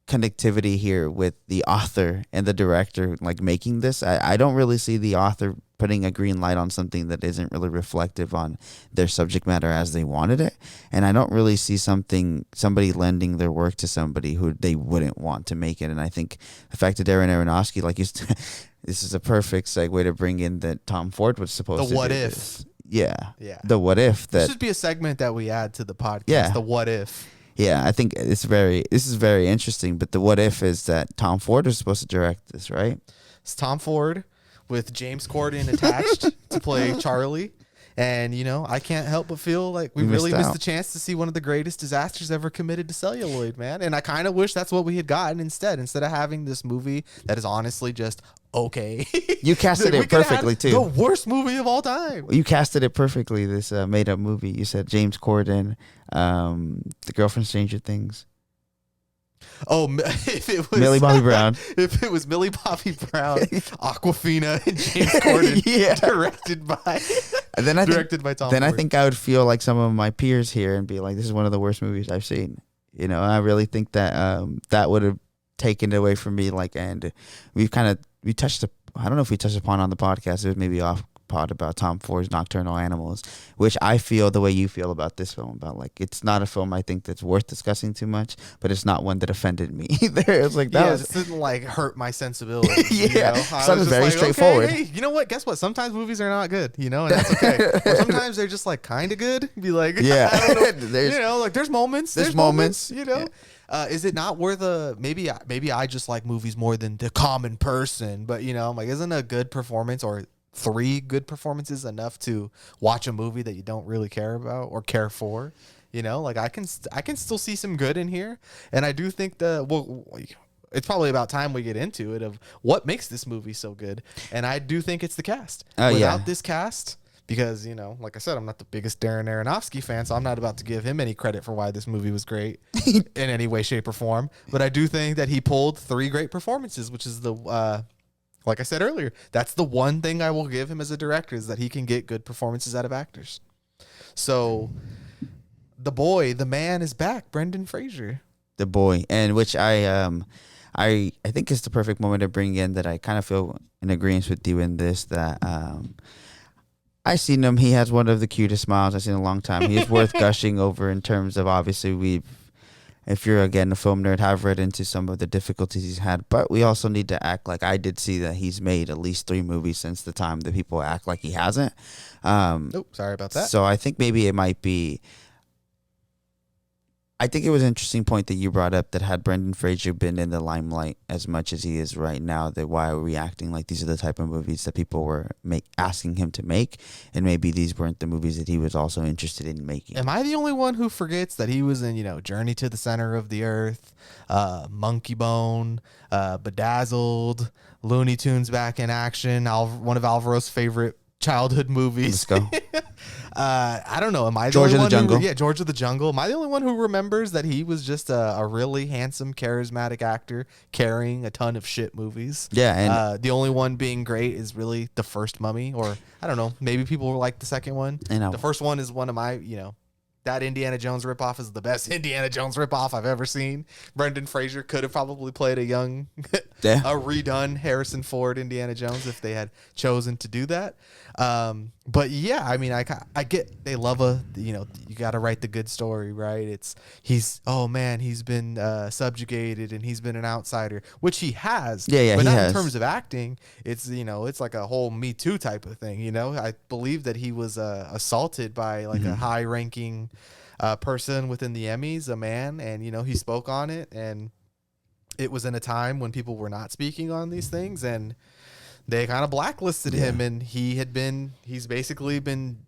Speaker 1: connectivity here with the author and the director like making this, I don't really see the author putting a green light on something that isn't really reflective on their subject matter as they wanted it. And I don't really see somebody lending their work to somebody who they wouldn't want to make it. And I think the fact that Darren Aronofsky, like this is a perfect segue to bring in that Tom Ford was supposed to
Speaker 3: The what
Speaker 1: do
Speaker 3: if.
Speaker 1: this. Yeah.
Speaker 3: The
Speaker 1: what if that
Speaker 3: this should be a segment that we add to the podcast.
Speaker 1: Yeah.
Speaker 3: The what if.
Speaker 1: Yeah, I think this is very interesting. But the what if is that Tom Ford was supposed to direct this, right?
Speaker 3: It's Tom Ford with James Corden attached to play Charlie. And, I can't help but feel like we really missed the chance to see one of the greatest disasters ever committed to celluloid, man. And I kind of wish that's what we had gotten instead of having this movie that is honestly just okay.
Speaker 1: You casted it perfectly, too.
Speaker 3: The worst movie of all time.
Speaker 1: You casted it perfectly, this made-up movie. You said James Corden, the girl from Stranger Things.
Speaker 3: Oh, if it was
Speaker 1: Millie Bobby Brown.
Speaker 3: If it was Millie Bobby Brown, Awkwafina, and James Corden, directed by Tom.
Speaker 1: Then Ford. I think I would feel like some of my peers here and be like, "This is one of the worst movies I've seen." I really think that that would have taken it away from me. Like, and we touched. I don't know if we touched upon on the podcast. It was maybe off pod about Tom Ford's Nocturnal Animals, which I feel the way you feel about this film. About like, it's not a film I think that's worth discussing too much, but it's not one that offended me either. It's like
Speaker 3: it didn't like hurt my sensibilities.
Speaker 1: So it's very straightforward.
Speaker 3: Okay, hey, you know what? Guess what? Sometimes movies are not good, and that's okay. Or sometimes they're just like kind of good. Be like, I don't know. Like there's moments. There's moments. Is it not worth maybe I just like movies more than the common person, but I'm like, isn't a good performance or 3 good performances enough to watch a movie that you don't really care about or care for? Like I can still see some good in here, and I do think it's probably about time we get into it of what makes this movie so good, and I do think it's the cast. Without this cast, because, like I said, I'm not the biggest Darren Aronofsky fan, so I'm not about to give him any credit for why this movie was great in any way, shape, or form. But I do think that he pulled 3 great performances, which is like I said earlier, that's the one thing I will give him as a director, is that he can get good performances out of actors. So the man is back, Brendan Fraser.
Speaker 1: The boy, and which I think it's the perfect moment to bring in that I kind of feel in agreement with you in this, that I seen him. He has one of the cutest smiles I've seen in a long time. He is worth gushing over in terms of, obviously, if you're, again, a film nerd, have read into some of the difficulties he's had, but we also need to act like, I did see that he's made at least 3 movies since the time that people act like he hasn't.
Speaker 3: Sorry about that.
Speaker 1: So I think maybe it might be, I think it was an interesting point that you brought up, that had Brendan Fraser been in the limelight as much as he is right now, that why are we acting like these are the type of movies that people were asking him to make, and maybe these weren't the movies that he was also interested in making.
Speaker 3: Am I the only one who forgets that he was in, Journey to the Center of the Earth, Monkey Bone, Bedazzled, Looney Tunes Back in Action, one of Alvaro's favorite childhood movies?
Speaker 1: Let's go.
Speaker 3: I don't know. Am I the
Speaker 1: George
Speaker 3: only
Speaker 1: of the
Speaker 3: one
Speaker 1: Jungle?
Speaker 3: George of the Jungle. Am I the only one who remembers that he was just a really handsome, charismatic actor carrying a ton of shit movies?
Speaker 1: Yeah, and
Speaker 3: the only one being great is really the first Mummy, or I don't know. Maybe people like the second one. The first one is one of my, that Indiana Jones ripoff is the best Indiana Jones ripoff I've ever seen. Brendan Fraser could have probably played a young, a redone Harrison Ford Indiana Jones if they had chosen to do that. But yeah, I mean, I get, they love you got to write the good story, right? He's been subjugated and he's been an outsider, which he has.
Speaker 1: Yeah,
Speaker 3: but
Speaker 1: he
Speaker 3: not
Speaker 1: has.
Speaker 3: in terms of acting. It's, it's like a whole Me Too type of thing. I believe that he was assaulted by like a high ranking person within the Emmys, a man, and he spoke on it, and it was in a time when people were not speaking on these things, and they kind of blacklisted him, and he's basically been,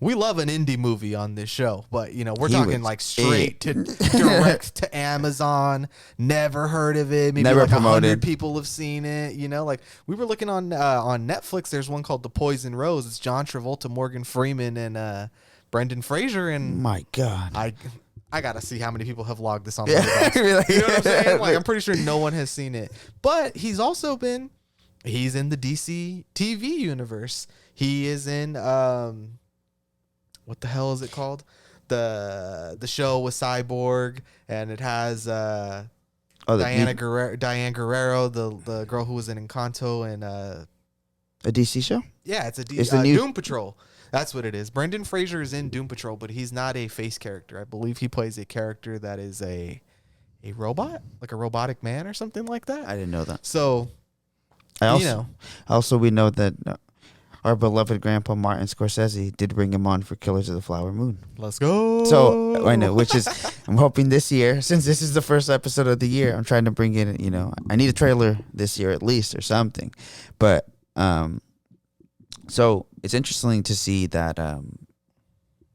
Speaker 3: we love an indie movie on this show, but we're talking like straight to direct to Amazon. Never heard of it. Maybe
Speaker 1: Never
Speaker 3: like
Speaker 1: promoted.
Speaker 3: 100 people have seen it. Like we were looking on Netflix. There's one called The Poison Rose. It's John Travolta, Morgan Freeman, and Brendan Fraser. And
Speaker 1: my God,
Speaker 3: I gotta see how many people have logged this on.
Speaker 1: Yeah.
Speaker 3: Letterboxd. You know what I'm saying? Like I'm pretty sure no one has seen it, but he's in the DC TV universe. He is in what the hell is it called? The show with Cyborg, and it has Diane Guerrero, the girl who was in Encanto, and
Speaker 1: a DC show.
Speaker 3: Yeah, it's
Speaker 1: the new
Speaker 3: Doom Patrol. That's what it is. Brendan Fraser is in Doom Patrol, but he's not a face character. I believe he plays a character that is a robot, like a robotic man or something like that.
Speaker 1: I didn't know that.
Speaker 3: So,
Speaker 1: we know that our beloved grandpa Martin Scorsese did bring him on for Killers of the Flower Moon.
Speaker 3: Let's go.
Speaker 1: So I know, which is, I'm hoping this year, since this is the first episode of the year, I'm trying to bring in, I need a trailer this year at least or something. But so it's interesting to see that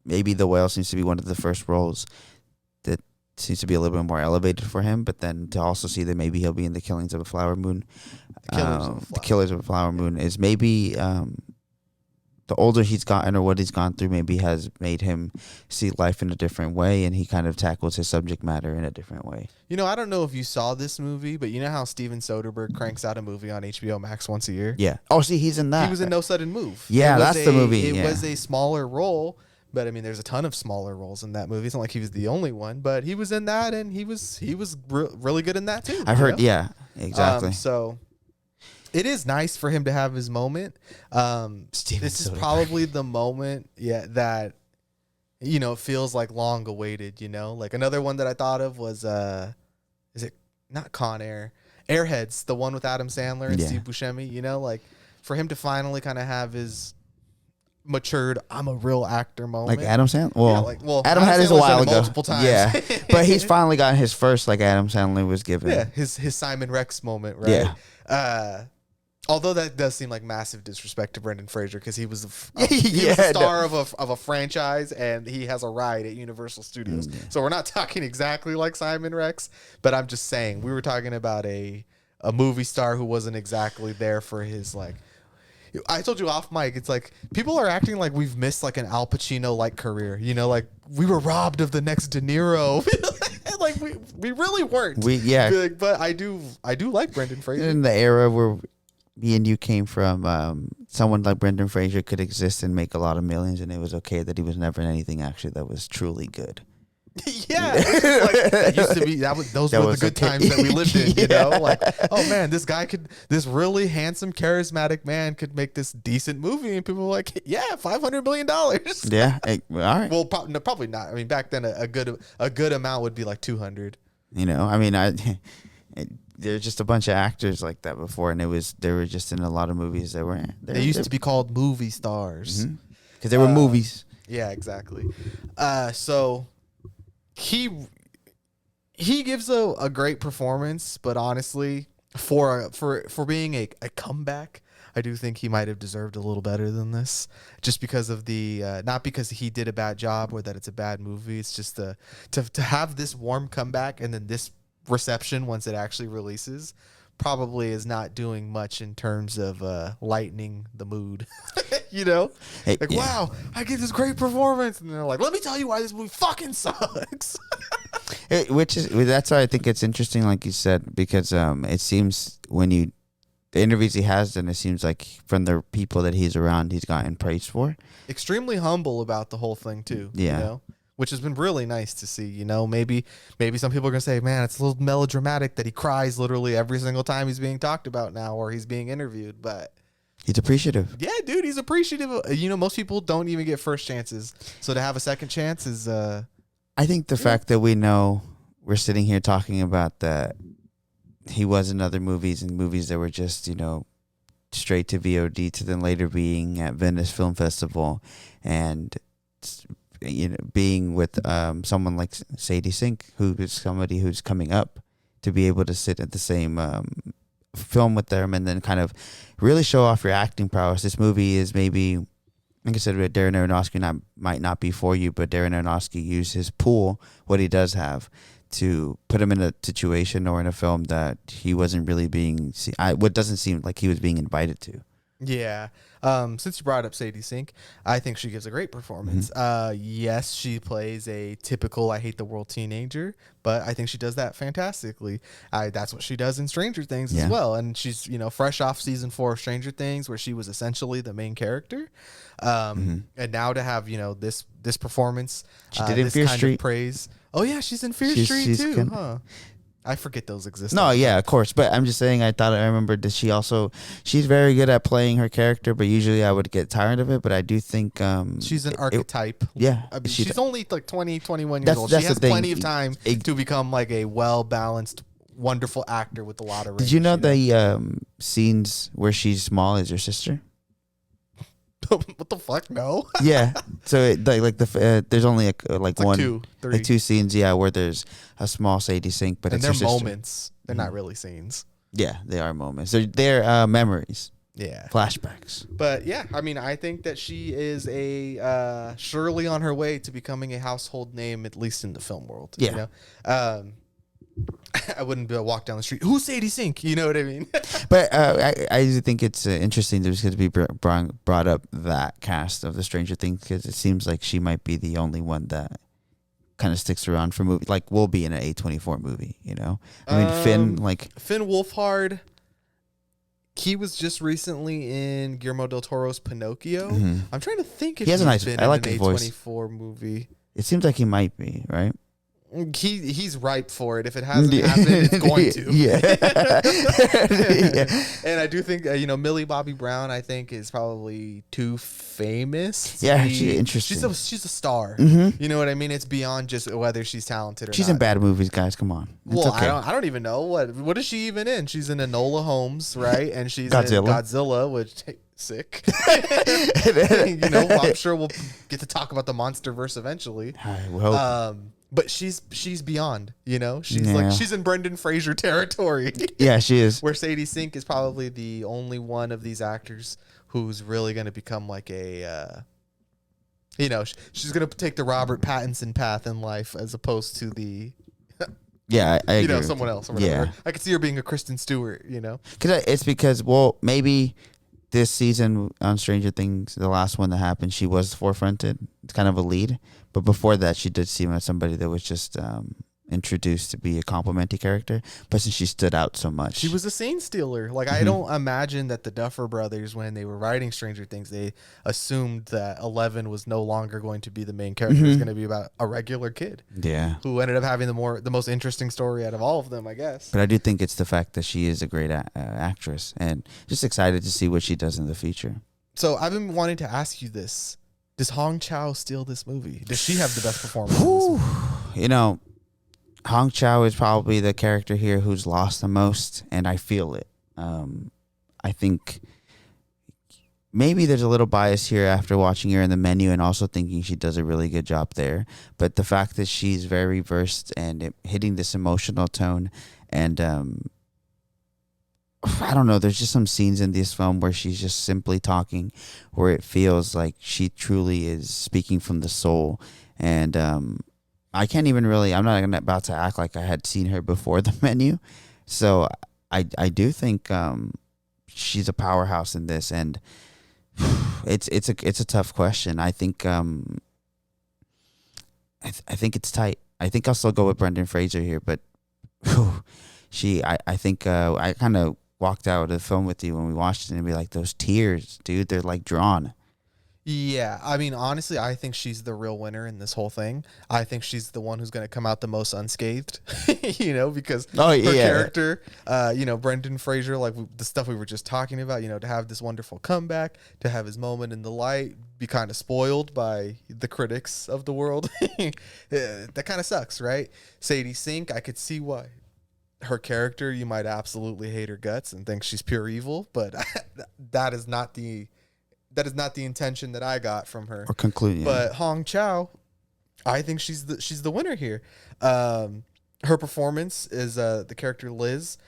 Speaker 1: maybe The Whale seems to be one of the first roles that seems to be a little bit more elevated for him, but then to also see that maybe he'll be in The Killings of a Flower Moon. The Killers of a Flower Moon is maybe the older he's gotten or what he's gone through maybe has made him see life in a different way, and he kind of tackles his subject matter in a different way.
Speaker 3: I don't know if you saw this movie, but you know how Steven Soderbergh cranks out a movie on HBO Max once a year?
Speaker 1: Yeah. Oh, see, he's in that.
Speaker 3: He was in No Sudden Move.
Speaker 1: Yeah, that's the movie.
Speaker 3: It was a smaller role, but I mean, there's a ton of smaller roles in that movie. It's not like he was the only one, but he was in that, and he was really good in that too.
Speaker 1: I've heard, yeah, exactly.
Speaker 3: So it is nice for him to have his moment. This is probably the moment, that it feels like long awaited. Like another one that I thought of was is it not Con Air? Airheads, the one with Adam Sandler and Steve Buscemi. Like for him to finally kind of have his matured, I'm a real actor moment.
Speaker 1: Like Adam Sandler? Well, Adam had his a
Speaker 3: Sandler's
Speaker 1: while
Speaker 3: done it
Speaker 1: ago.
Speaker 3: multiple times.
Speaker 1: Yeah. But he's finally gotten his first, like Adam Sandler was given.
Speaker 3: Yeah, his Simon Rex moment, right?
Speaker 1: Yeah.
Speaker 3: Although that does seem like massive disrespect to Brendan Fraser because he was a
Speaker 1: Yeah,
Speaker 3: star of a franchise and he has a ride at Universal Studios. So we're not talking exactly like Simon Rex, but I'm just saying we were talking about a movie star who wasn't exactly there for his like. I told you off mic, it's like people are acting like we've missed like an Al Pacino like career. You know, like we were robbed of the next De Niro. Like we really weren't. But I do like Brendan Fraser.
Speaker 1: In the era where me and you came from, someone like Brendan Fraser could exist and make a lot of millions, and it was okay that he was never in anything actually that was truly good.
Speaker 3: Yeah, it's just like, that used to be. Those were the good times that we lived in. You know, like, oh man, this really handsome, charismatic man could make this decent movie, and people were like, yeah, $500 million.
Speaker 1: Yeah, all right.
Speaker 3: Well, probably not. I mean, back then a good amount would be like 200.
Speaker 1: You know, I mean, there's just a bunch of actors like that before, and they were just in a lot of movies that were.
Speaker 3: They used to be called movie stars
Speaker 1: because they were movies.
Speaker 3: Yeah, exactly. So. He gives a great performance, but honestly, for being a comeback, I do think he might have deserved a little better than this. Just because of the not because he did a bad job or that it's a bad movie. It's just to have this warm comeback and then this reception once it actually releases probably is not doing much in terms of lightening the mood. You know, wow, I get this great performance, and they're like, let me tell you why this movie fucking sucks.
Speaker 1: That's why I think it's interesting, like you said, because it seems the interviews he has done, it seems like from the people that he's around, he's gotten praise for.
Speaker 3: Extremely humble about the whole thing too.
Speaker 1: Yeah.
Speaker 3: You know? Which has been really nice to see. You know, maybe some people are gonna say, man, it's a little melodramatic that he cries literally every single time he's being talked about now or he's being interviewed, but.
Speaker 1: He's appreciative.
Speaker 3: Yeah, dude, he's appreciative. You know, most people don't even get first chances. So to have a second chance is...
Speaker 1: I think the fact that we know we're sitting here talking about that he was in other movies and movies that were just, you know, straight to VOD to then later being at Venice Film Festival and, you know, being with someone like Sadie Sink, who is somebody who's coming up to be able to sit at the same... film with them and then kind of really show off your acting prowess. This movie is maybe, like I said, Darren Aronofsky might not be for you, but Darren Aronofsky used his pool, what he does have, to put him in a situation or in a film that he wasn't really being, what doesn't seem like he was being invited to.
Speaker 3: Yeah. Since you brought up Sadie Sink, I think she gives a great performance. Yes, she plays a typical I hate the world teenager, but I think she does that fantastically. That's what she does in Stranger Things as well. And she's, you know, fresh off season 4 of Stranger Things, where she was essentially the main character. And now to have, you know, this performance,
Speaker 1: she did in Fear Street.
Speaker 3: Of praise. Oh yeah, she's in Fear Street too, huh? I forget those exist.
Speaker 1: No, yeah, of course. But I'm just saying, I remembered that she's very good at playing her character, but usually I would get tired of it. But I do think
Speaker 3: she's an archetype.
Speaker 1: Yeah.
Speaker 3: I mean, she's only like 20, 21 years old. She has plenty of time to become like a well-balanced, wonderful actor with a lot of range.
Speaker 1: Did you know the scenes where she's small is her sister?
Speaker 3: What the fuck? No.
Speaker 1: Yeah. So there's only like two scenes, where there's a small Sadie Sink, but
Speaker 3: and
Speaker 1: it's
Speaker 3: they're
Speaker 1: her sister.
Speaker 3: moments. They're not really scenes.
Speaker 1: Yeah, they are moments. They're memories.
Speaker 3: Yeah.
Speaker 1: Flashbacks.
Speaker 3: But yeah, I mean, I think that she is surely on her way to becoming a household name, at least in the film world.
Speaker 1: Yeah.
Speaker 3: You know? I wouldn't be able to walk down the street. Who's Sadie Sink? You know what I mean?
Speaker 1: But I do think it's interesting there's going to be brought up that cast of the Stranger Things, because it seems like she might be the only one that kind of sticks around for movie. Like, we'll be in an A24 movie, you know? I mean, Finn
Speaker 3: Wolfhard, he was just recently in Guillermo del Toro's Pinocchio. I'm trying to think if
Speaker 1: he has
Speaker 3: he's
Speaker 1: been
Speaker 3: in an
Speaker 1: his
Speaker 3: A24
Speaker 1: voice.
Speaker 3: movie.
Speaker 1: It seems like he might be, right?
Speaker 3: He's ripe for it. If it hasn't happened, it's going to. And I do think Millie Bobby Brown, I think, is probably too famous.
Speaker 1: Yeah, she's interesting.
Speaker 3: She's a star. You know what I mean? It's beyond just whether she's talented or
Speaker 1: she's
Speaker 3: not.
Speaker 1: in bad movies, guys. Come on. It's okay.
Speaker 3: I don't even know what is she even in. She's in Enola Holmes, right? And she's in Godzilla, which. Sick. I'm sure we'll get to talk about the MonsterVerse eventually.
Speaker 1: I hope.
Speaker 3: But she's beyond, she's in Brendan Fraser territory.
Speaker 1: Yeah, she is.
Speaker 3: Where Sadie Sink is probably the only one of these actors who's really going to become like a, she's going to take the Robert Pattinson path in life as opposed to the.
Speaker 1: Yeah, I agree
Speaker 3: someone else. Or whatever. Yeah, I could see her being a Kristen Stewart.
Speaker 1: Because maybe this season on Stranger Things, the last one that happened, she was forefronted. It's kind of a lead, but before that, she did seem as somebody that was just introduced to be a complimentary character. But since she stood out so much,
Speaker 3: She was a scene stealer. Like, I don't imagine that the Duffer Brothers, when they were writing Stranger Things, they assumed that 11 was no longer going to be the main character. It's going to be about a regular kid.
Speaker 1: Yeah.
Speaker 3: Who ended up having the most interesting story out of all of them, I guess.
Speaker 1: But I do think it's the fact that she is a great actress, and just excited to see what she does in the future.
Speaker 3: So I've been wanting to ask you this. Does Hong Chau steal this movie? Does she have the best performance in this movie?
Speaker 1: You know, Hong Chau is probably the character here who's lost the most, and I feel it. I think maybe there's a little bias here after watching her in the menu and also thinking she does a really good job there. But the fact that she's very versed and hitting this emotional tone, and I don't know, there's just some scenes in this film where she's just simply talking, where it feels like she truly is speaking from the soul. And I can't even really, I'm not about to act like I had seen her before the menu. So I do think she's a powerhouse in this, and it's a tough question. I think I think it's tight. I think I'll still go with Brendan Fraser here, but I think I kind of walked out of the film with you when we watched it and be like, those tears, dude, they're like drawn.
Speaker 3: Yeah, I mean, honestly, I think she's the real winner in this whole thing. I think she's the one who's going to come out the most unscathed, because her character, Brendan Fraser, like the stuff we were just talking about, to have this wonderful comeback, to have his moment in the light, be kind of spoiled by the critics of the world. That kind of sucks, right? Sadie Sink, I could see why. Her character, you might absolutely hate her guts and think she's pure evil, but that is not the intention that I got from her.
Speaker 1: Or conclusion.
Speaker 3: But Hong Chau, I think she's the winner here. Her performance is the character Liz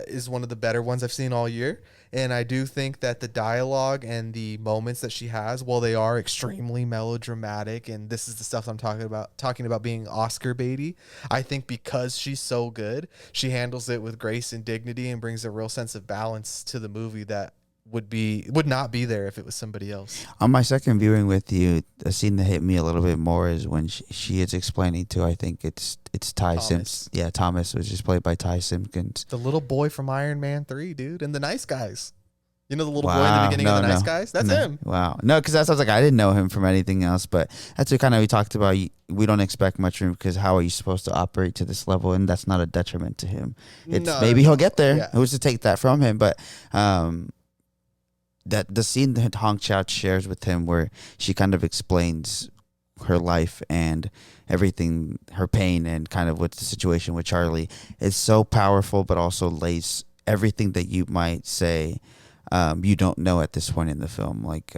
Speaker 3: is one of the better ones I've seen all year, and I do think that the dialogue and the moments that she has, while they are extremely melodramatic, and this is the stuff I'm talking about being Oscar baity, I think because she's so good, she handles it with grace and dignity and brings a real sense of balance to the movie that would not be there if it was somebody else.
Speaker 1: On my second viewing with you, the scene that hit me a little bit more is when she is explaining to, I think it's Ty Simpkins. Yeah, Thomas, was just played by Ty Simpkins.
Speaker 3: The little boy from Iron Man 3, dude, and the Nice Guys. You know the little boy in the beginning of the Nice Guys? That's him.
Speaker 1: Wow. No, because that sounds like I didn't know him from anything else, but that's what kind of we talked about. We don't expect much from him because how are you supposed to operate to this level? And that's not a detriment to him. Maybe he'll get there.
Speaker 3: Yeah.
Speaker 1: Who's to take that from him? But that the scene that Hong Chau shares with him where she kind of explains her life and everything, her pain, and kind of what's the situation with Charlie, is so powerful, but also lays everything that you might say you don't know at this point in the film. Like,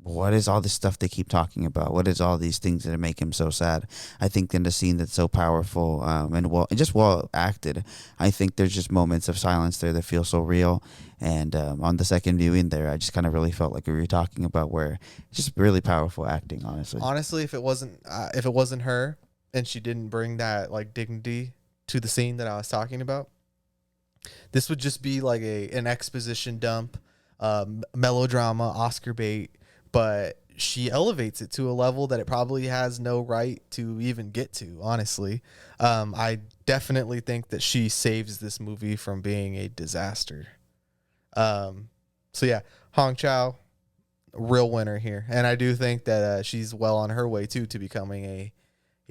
Speaker 1: what is all this stuff they keep talking about? What is all these things that make him so sad? I think in the scene that's so powerful and well acted, I think there's just moments of silence there that feel so real. And on the second viewing there, I just kind of really felt like we were talking about where it's just really powerful acting, honestly.
Speaker 3: Honestly, if it wasn't her and she didn't bring that like dignity to the scene that I was talking about, this would just be like an exposition dump, melodrama, Oscar bait. But she elevates it to a level that it probably has no right to even get to, honestly. I definitely think that she saves this movie from being a disaster. So yeah, Hong Chau, real winner here. And I do think that she's well on her way, too, to becoming a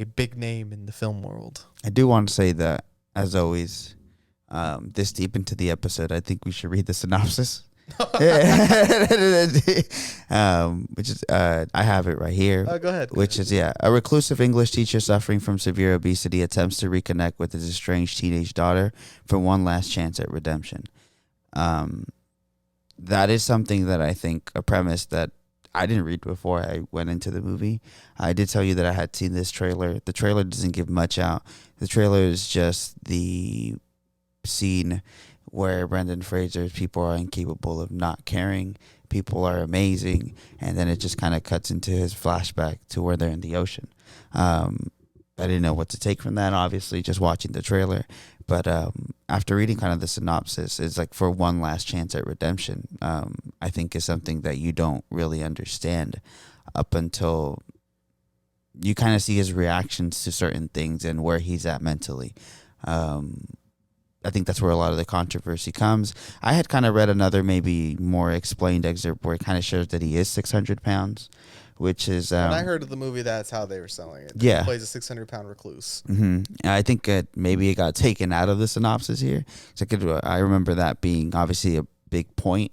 Speaker 3: big name in the film world.
Speaker 1: I do want to say that, as always, this deep into the episode, I think we should read the synopsis. Which is I have it right here.
Speaker 3: Go ahead.
Speaker 1: Which is a reclusive English teacher suffering from severe obesity attempts to reconnect with his estranged teenage daughter for one last chance at redemption. That is something that I think, a premise that I didn't read before I went into the movie. I did tell you that I had seen this trailer. The trailer doesn't give much out. The trailer is just the scene where Brendan Fraser's people are incapable of not caring, people are amazing, and then it just kind of cuts into his flashback to where they're in the ocean. I didn't know what to take from that, obviously, just watching the trailer. But after reading kind of the synopsis, it's like for one last chance at redemption, I think is something that you don't really understand up until you kind of see his reactions to certain things and where he's at mentally. I think that's where a lot of the controversy comes. I had kind of read another maybe more explained excerpt where it kind of shows that he is 600 pounds, which is...
Speaker 3: when I heard of the movie, that's how they were selling it.
Speaker 1: Yeah.
Speaker 3: He plays a 600-pound recluse.
Speaker 1: Mm-hmm. I think maybe it got taken out of the synopsis here. I remember that being obviously a big point.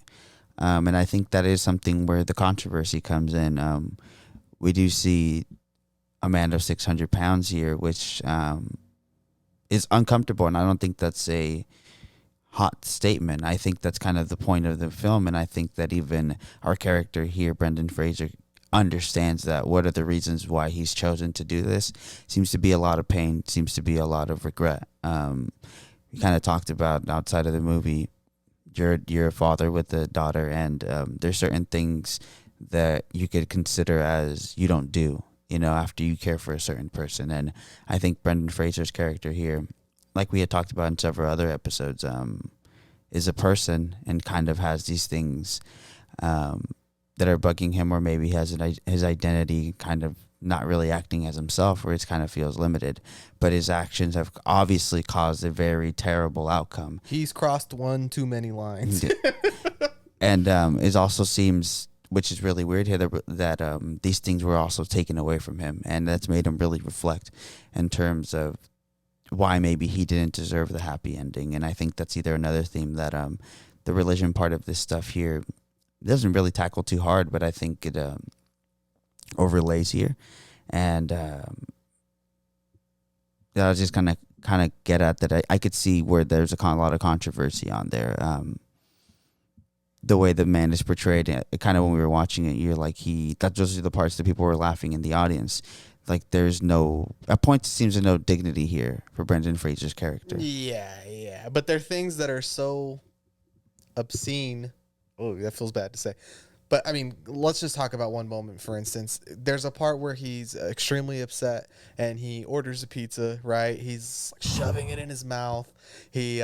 Speaker 1: And I think that is something where the controversy comes in. We do see a man of 600 pounds here, which... is uncomfortable, and I don't think that's a hot statement. I think that's kind of the point of the film, and I think that even our character here, Brendan Fraser, understands that. What are the reasons why he's chosen to do this? Seems to be a lot of pain, seems to be a lot of regret. We kind of talked about outside of the movie, you're a father with a daughter, and there's certain things that you could consider as you don't do, after you care for a certain person. And I think Brendan Fraser's character here, like we had talked about in several other episodes, is a person and kind of has these things that are bugging him, or maybe has his identity kind of not really acting as himself, or it kind of feels limited. But his actions have obviously caused a very terrible outcome.
Speaker 3: He's crossed one too many lines.
Speaker 1: And it also seems... which is really weird here, that these things were also taken away from him, and that's made him really reflect in terms of why maybe he didn't deserve the happy ending. And I think that's either another theme that the religion part of this stuff here doesn't really tackle too hard, but I think it overlays here. And I was just kind of get at that. I could see where there's a lot of controversy on there. The way the man is portrayed, kind of when we were watching it, you're like, those are the parts that people were laughing in the audience. Like, there's at points it seems there's no dignity here for Brendan Fraser's character.
Speaker 3: Yeah. But they're things that are so obscene. Oh, that feels bad to say. But, I mean, let's just talk about one moment, for instance. There's a part where he's extremely upset, and he orders a pizza, right? He's shoving it in his mouth. He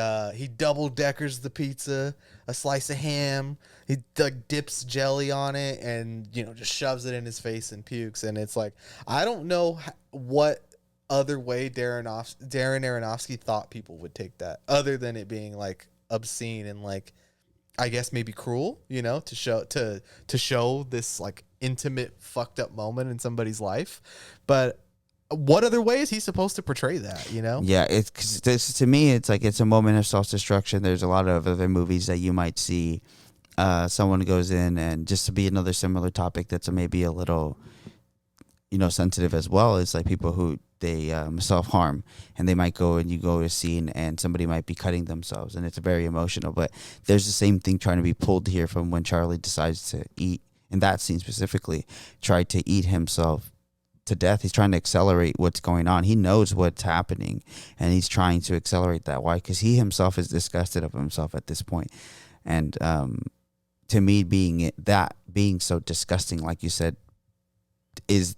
Speaker 3: double-deckers the pizza, a slice of ham. He dips jelly on it and, just shoves it in his face and pukes. And it's like, I don't know what other way Darren Aronofsky thought people would take that, other than it being, like, obscene and, like, I guess maybe cruel, to show this like intimate fucked up moment in somebody's life. But what other way is he supposed to portray that,
Speaker 1: Yeah, it's 'cause to me, it's like it's a moment of self-destruction. There's a lot of other movies that you might see. Someone goes in, and just to be another similar topic that's maybe a little, sensitive as well, is like people who they self-harm, and they might go and you go to a scene and somebody might be cutting themselves, and it's very emotional. But there's the same thing trying to be pulled here from when Charlie decides to eat, in that scene specifically, tried to eat himself to death. He's trying to accelerate what's going on. He knows what's happening, and he's trying to accelerate that. Why? Because he himself is disgusted of himself at this point. And to me, being so disgusting, like you said,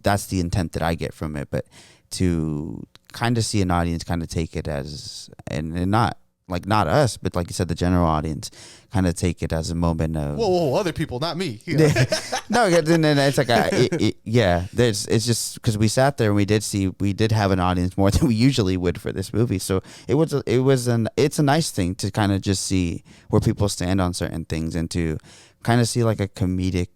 Speaker 1: that's the intent that I get from it. But to kind of see an audience kind of take it as, and not us, but like you said, the general audience kind of take it as a moment of
Speaker 3: whoa, other people, not me.
Speaker 1: No, and then it's like it's just because we sat there and we did have an audience more than we usually would for this movie. So it's a nice thing to kind of just see where people stand on certain things, and to kind of see like a comedic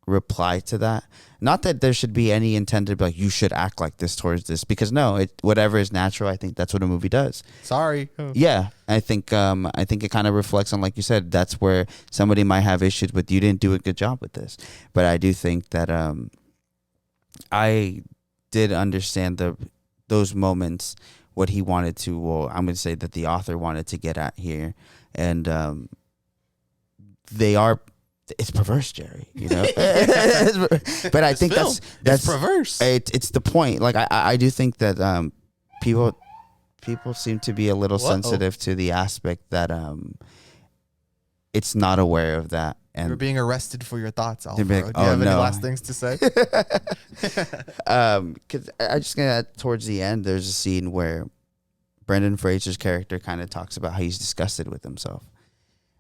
Speaker 1: reply to that. Not that there should be any intent to be like, you should act like this towards this, because no, whatever is natural, I think that's what a movie does.
Speaker 3: Sorry.
Speaker 1: Yeah, I think it kind of reflects on, like you said, that's where somebody might have issues with, you didn't do a good job with this. But I do think that I did understand those moments, what he wanted to, well, I'm going to say that the author wanted to get at here. And it's perverse, Jerry, but I think that's
Speaker 3: perverse.
Speaker 1: It's the point. Like I do think that people seem to be a little sensitive to the aspect that it's not aware of that,
Speaker 3: You're being arrested for your thoughts, Alfaro.
Speaker 1: Like,
Speaker 3: Do you have any last things to say?
Speaker 1: Because I just got towards the end, there's a scene where Brendan Fraser's character kind of talks about how he's disgusted with himself.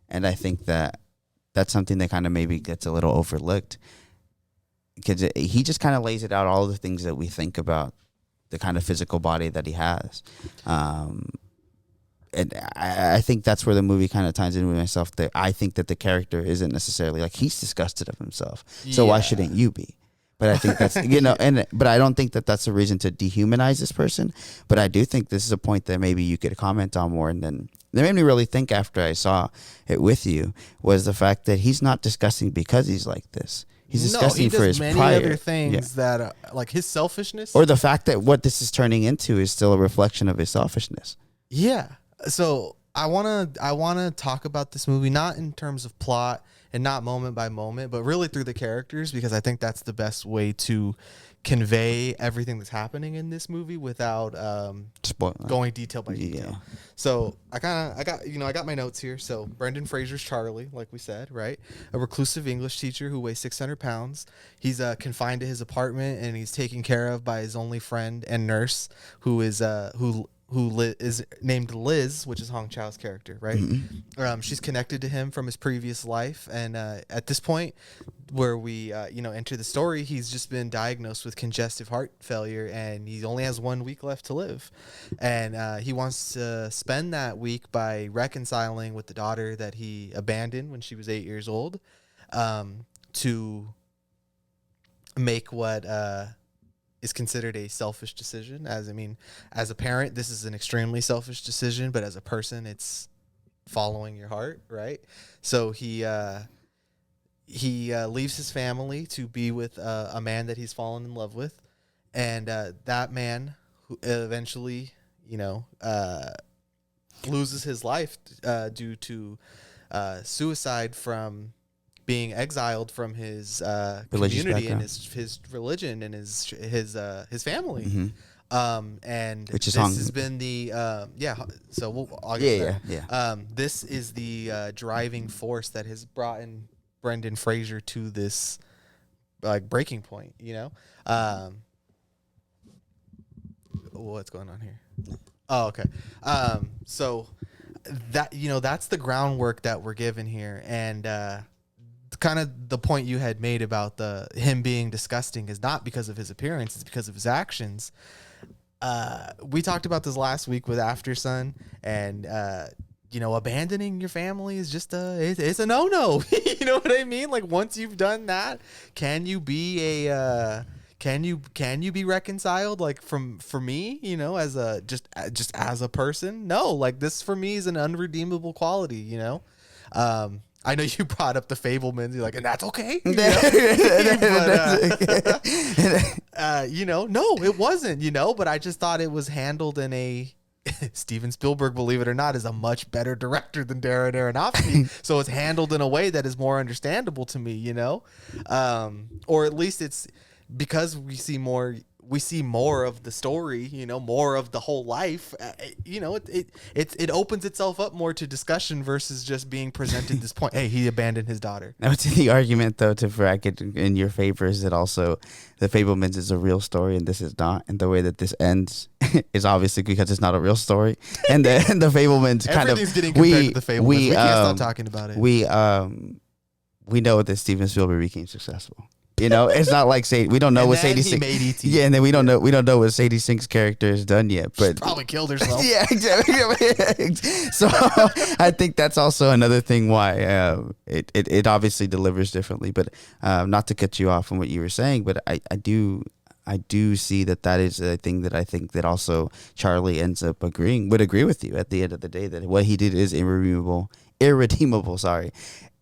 Speaker 1: And I think that that's something that kind of maybe gets a little overlooked. Because he just kind of lays it out, all the things that we think about the kind of physical body that he has. And I think that's where the movie kind of ties in with myself. That I think that the character isn't necessarily like he's disgusted of himself. So why shouldn't you be? But I think that's, but I don't think that that's a reason to dehumanize this person. But I do think this is a point that maybe you could comment on more. And then that made me really think after I saw it with you was the fact that he's not disgusting because he's like this. He's disgusting for his
Speaker 3: many other things that like his selfishness.
Speaker 1: Or the fact that what this is turning into is still a reflection of his selfishness.
Speaker 3: Yeah. So I wanna talk about this movie not in terms of plot and not moment by moment, but really through the characters, because I think that's the best way to convey everything that's happening in this movie without going detail by detail. Yeah. So I got my notes here. So Brendan Fraser's Charlie, like we said, right? A reclusive English teacher who weighs 600 pounds. He's confined to his apartment and he's taken care of by his only friend and nurse who is is named Liz, which is Hong Chau's character, right? Mm-hmm. She's connected to him from his previous life, and at this point, where we enter the story, he's just been diagnosed with congestive heart failure, and he only has 1 week left to live, and he wants to spend that week by reconciling with the daughter that he abandoned when she was 8 years old, to make what is considered a selfish decision. As a parent, this is an extremely selfish decision, but as a person, it's following your heart, right? So he leaves his family to be with a man that he's fallen in love with, and that man who eventually, loses his life due to suicide from being exiled from his community and his religion and his family. Mm-hmm. And
Speaker 1: which is
Speaker 3: this has been the so I'll get there. This is the driving force that has brought in Brendan Fraser to this like breaking point. What's going on here? Oh, okay. So that that's the groundwork that we're given here, and kind of the point you had made about him being disgusting is not because of his appearance, it's because of his actions. We talked about this last week with After Sun, and abandoning your family is just it's a no-no. You know what I mean? Like once you've done that, can you be can you be reconciled? Like for me, as a just as a person, no. Like this for me is an unredeemable quality. I know you brought up the Fabelmans. You're like, and that's okay. But, no, it wasn't, but I just thought it was handled in a Steven Spielberg, believe it or not, is a much better director than Darren Aronofsky. So it's handled in a way that is more understandable to me, or at least it's because we see more of the story, more of the whole life, it opens itself up more to discussion versus just being presented this point. Hey, he abandoned his daughter.
Speaker 1: Now, to the argument, though, to bracket in your favor is that also the Fabelmans is a real story and this is not. And the way that this ends is obviously because it's not a real story. And the Fabelmans kind of...
Speaker 3: Everything's getting compared to the Fabelmans. We can't stop talking about it.
Speaker 1: We know that Steven Spielberg became successful. It's not like we don't know what Sadie Sink. Yeah, and then we don't know what Sadie Sink's character has done yet. But
Speaker 3: she probably killed herself.
Speaker 1: Yeah, exactly. So I think that's also another thing why it obviously delivers differently. But not to cut you off on what you were saying, but I do see that is a thing that I think that also Charlie ends up would agree with you at the end of the day, that what he did is irredeemable. Sorry.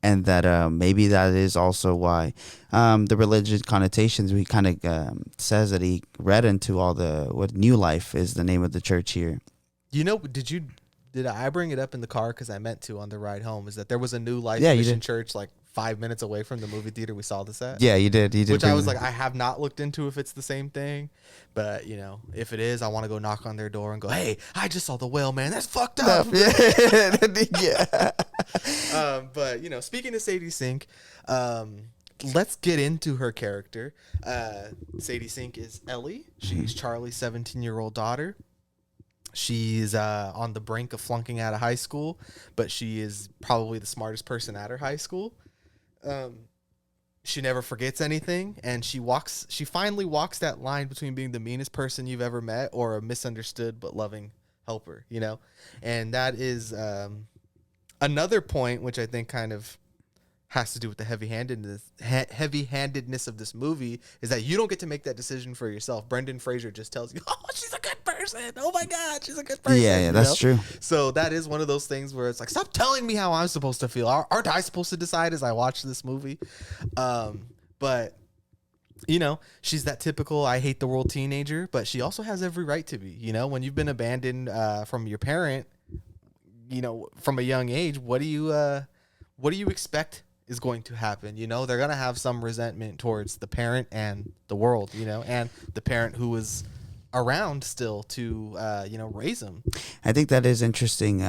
Speaker 1: And that maybe that is also why the religious connotations we kind of says that he read into all what New Life is the name of the church here.
Speaker 3: Did I bring it up in the car? Because I meant to on the ride home. Is that there was a New Life Mission church like 5 minutes away from the movie theater we saw this at?
Speaker 1: Yeah, you did.
Speaker 3: Which I was like, I have not looked into if it's the same thing, but if it is, I want to go knock on their door and go, hey, I just saw the whale, man. That's fucked up.
Speaker 1: Yeah.
Speaker 3: But speaking of Sadie Sink, let's get into her character. Sadie Sink is Ellie. She's Charlie's 17-year-old daughter. She's on the brink of flunking out of high school, but she is probably the smartest person at her high school. She never forgets anything, and she finally walks that line between being the meanest person you've ever met or a misunderstood but loving helper, And that is another point which I think kind of has to do with the heavy-handedness of this movie, is that you don't get to make that decision for yourself. Brendan Fraser just tells you, oh, she's a good person. Oh my God, she's a good person.
Speaker 1: Yeah, that's true.
Speaker 3: So that is one of those things where it's like, stop telling me how I'm supposed to feel. Aren't I supposed to decide as I watch this movie? But she's that typical I hate the world teenager, but she also has every right to be. When you've been abandoned from your parent, from a young age, what do you expect is going to happen? They're going to have some resentment towards the parent and the world, and the parent who was around still to, raise them.
Speaker 1: I think that is interesting.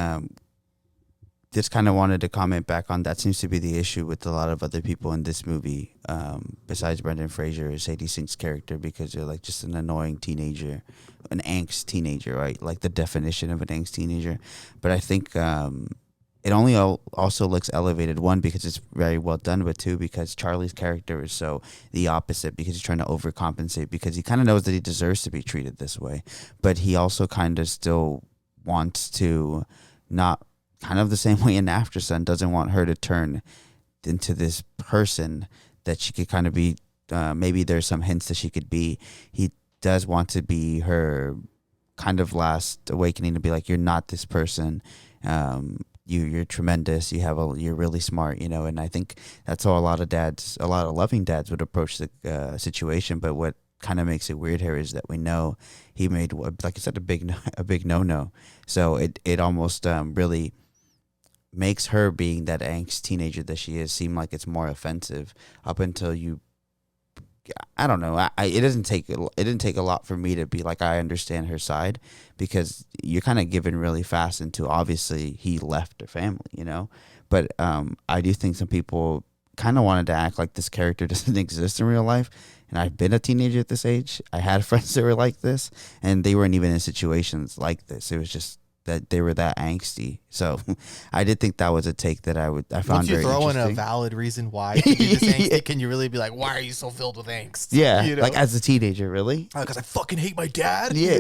Speaker 1: Just kind of wanted to comment back on that. Seems to be the issue with a lot of other people in this movie, besides Brendan Fraser, Sadie Sink's character, because they're like just an annoying teenager, an angst teenager, right? Like the definition of an angst teenager. But I think it only also looks elevated, one, because it's very well done, but two, because Charlie's character is so the opposite, because he's trying to overcompensate, because he kind of knows that he deserves to be treated this way, but he also kind of still wants to not, kind of the same way an After Sun doesn't want her to turn into this person that she could kind of be. Maybe there's some hints that she could be. He does want to be her kind of last awakening, to be like, you're not this person. You're tremendous. You're really smart, and I think that's how a lot of loving dads would approach the situation. But what kind of makes it weird here is that we know he made, like I said, a big no. So it almost really makes her being that angst teenager that she is seem like it's more offensive up until you. I don't know. It didn't take a lot for me to be like, I understand her side, because you're kind of given really fast into, obviously he left her family, But I do think some people kind of wanted to act like this character doesn't exist in real life. And I've been a teenager at this age. I had friends that were like this, and they weren't even in situations like this. It was just that they were that angsty. So I did think that was a take that I found very interesting. Once you throw in
Speaker 3: a valid reaan why to be this angsty, can you really be like, why are you so filled with angst?
Speaker 1: Yeah, like as a teenager, really?
Speaker 3: Because I fucking hate my dad.
Speaker 1: Yeah.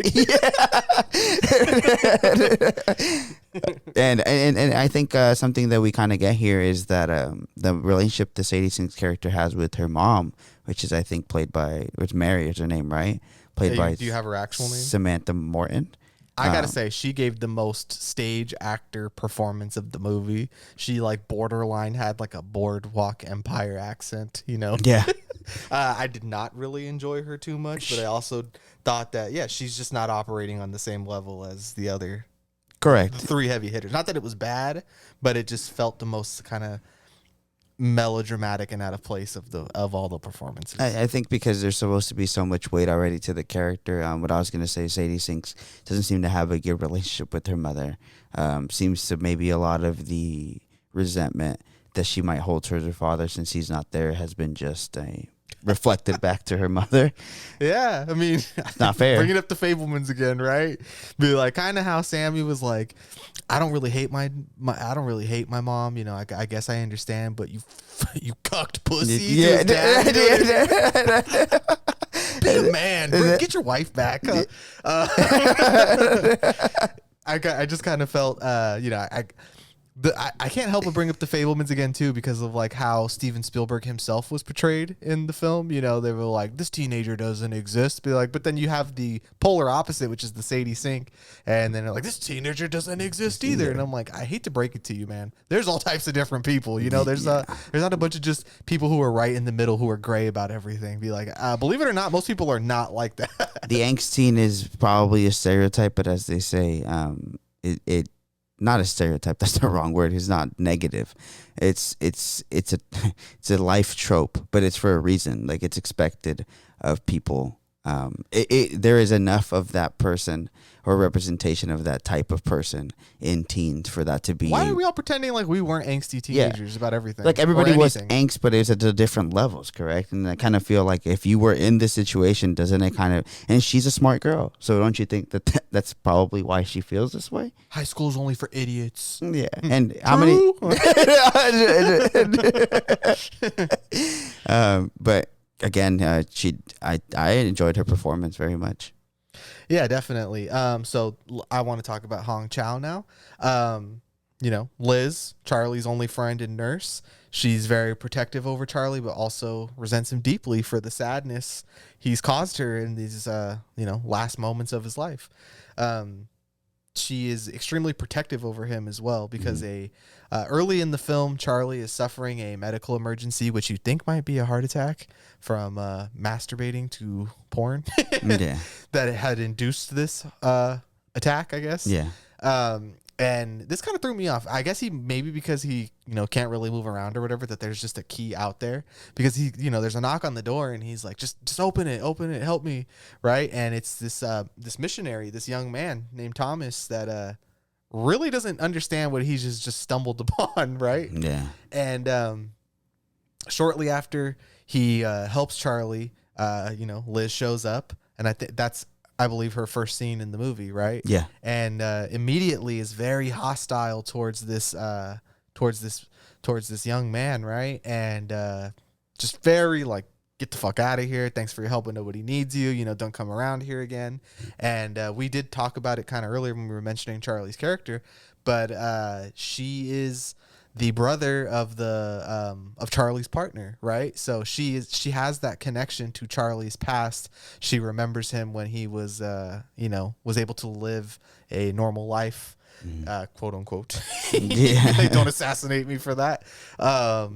Speaker 1: and I think something that we kind of get here is that the relationship the Sadie Sink's character has with her mom, which is, I think, played by, it's Mary is her name, right? Played by.
Speaker 3: Do you have her actual name?
Speaker 1: Samantha Morton.
Speaker 3: I gotta say, she gave the most stage actor performance of the movie. She borderline had a Boardwalk Empire accent,
Speaker 1: Yeah.
Speaker 3: I did not really enjoy her too much, but I also thought that, she's just not operating on the same level as the other.
Speaker 1: Correct.
Speaker 3: Three heavy hitters. Not that it was bad, but it just felt the most kind of melodramatic and out of place of all the performances.
Speaker 1: I think because there's supposed to be so much weight already to the character. What I was going to say, Sadie Sink doesn't seem to have a good relationship with her mother. Seems to maybe a lot of the resentment that she might hold towards her father since he's not there has been just reflected back to her mother.
Speaker 3: Yeah, I mean,
Speaker 1: it's not fair.
Speaker 3: Bringing up the Fablemans again, right? Be like, kind of how Sammy was like, I don't really hate my mom. I guess I understand, but you cucked pussy.
Speaker 1: Yeah,
Speaker 3: be a man. Get your wife back. I just kind of felt, I can't help but bring up the Fablemans again too, because of how Steven Spielberg himself was portrayed in the film. They were like, this teenager doesn't exist. But then you have the polar opposite, which is the Sadie Sink, and then they're like, this teenager doesn't exist either. Yeah. And I'm like, I hate to break it to you, man. There's all types of different people. There's not a bunch of just people who are right in the middle who are gray about everything. Be like, believe it or not, most people are not like that.
Speaker 1: The angst teen is probably a stereotype, but as they say, it not a stereotype. That's the wrong word. It's not negative. It's a life trope, but it's for a reason. It's expected of people There is enough of that person or representation of that type of person in teens for that to be.
Speaker 3: Why are we all pretending like we weren't angsty teenagers about everything?
Speaker 1: Like everybody was
Speaker 3: anything?
Speaker 1: angst, but it's at the different levels, correct? And I kind of feel like if you were in this situation, doesn't it kind of? And she's a smart girl, so don't you think that that's probably why she feels this way?
Speaker 3: High school's only for idiots.
Speaker 1: Yeah, and how many? But again, I enjoyed her performance very much.
Speaker 3: Yeah, definitely. So I want to talk about Hong Chau now. Liz, Charlie's only friend and nurse. She's very protective over Charlie, but also resents him deeply for the sadness he's caused her in these, last moments of his life. She is extremely protective over him as well because early in the film, Charlie is suffering a medical emergency, which you think might be a heart attack from masturbating to porn that it had induced this attack, I guess.
Speaker 1: Yeah.
Speaker 3: And this kind of threw me off. I guess because he can't really move around or whatever, that there's just a key out there because there's a knock on the door and he's like, just open it, help me. Right. And it's this missionary, this young man named Thomas that really doesn't understand what he's just stumbled upon. Right.
Speaker 1: Yeah.
Speaker 3: And shortly after he helps Charlie, Liz shows up, and I believe her first scene in the movie, right?
Speaker 1: Yeah.
Speaker 3: And immediately is very hostile towards this young man, right? And just very like, get the fuck out of here. Thanks for your help, but nobody needs you. Don't come around here again. And we did talk about it kind of earlier when we were mentioning Charlie's character, but she is the brother of of Charlie's partner, right? So she has that connection to Charlie's past. She remembers him when he was was able to live a normal life, quote unquote.
Speaker 1: Yeah.
Speaker 3: Don't assassinate me for that. So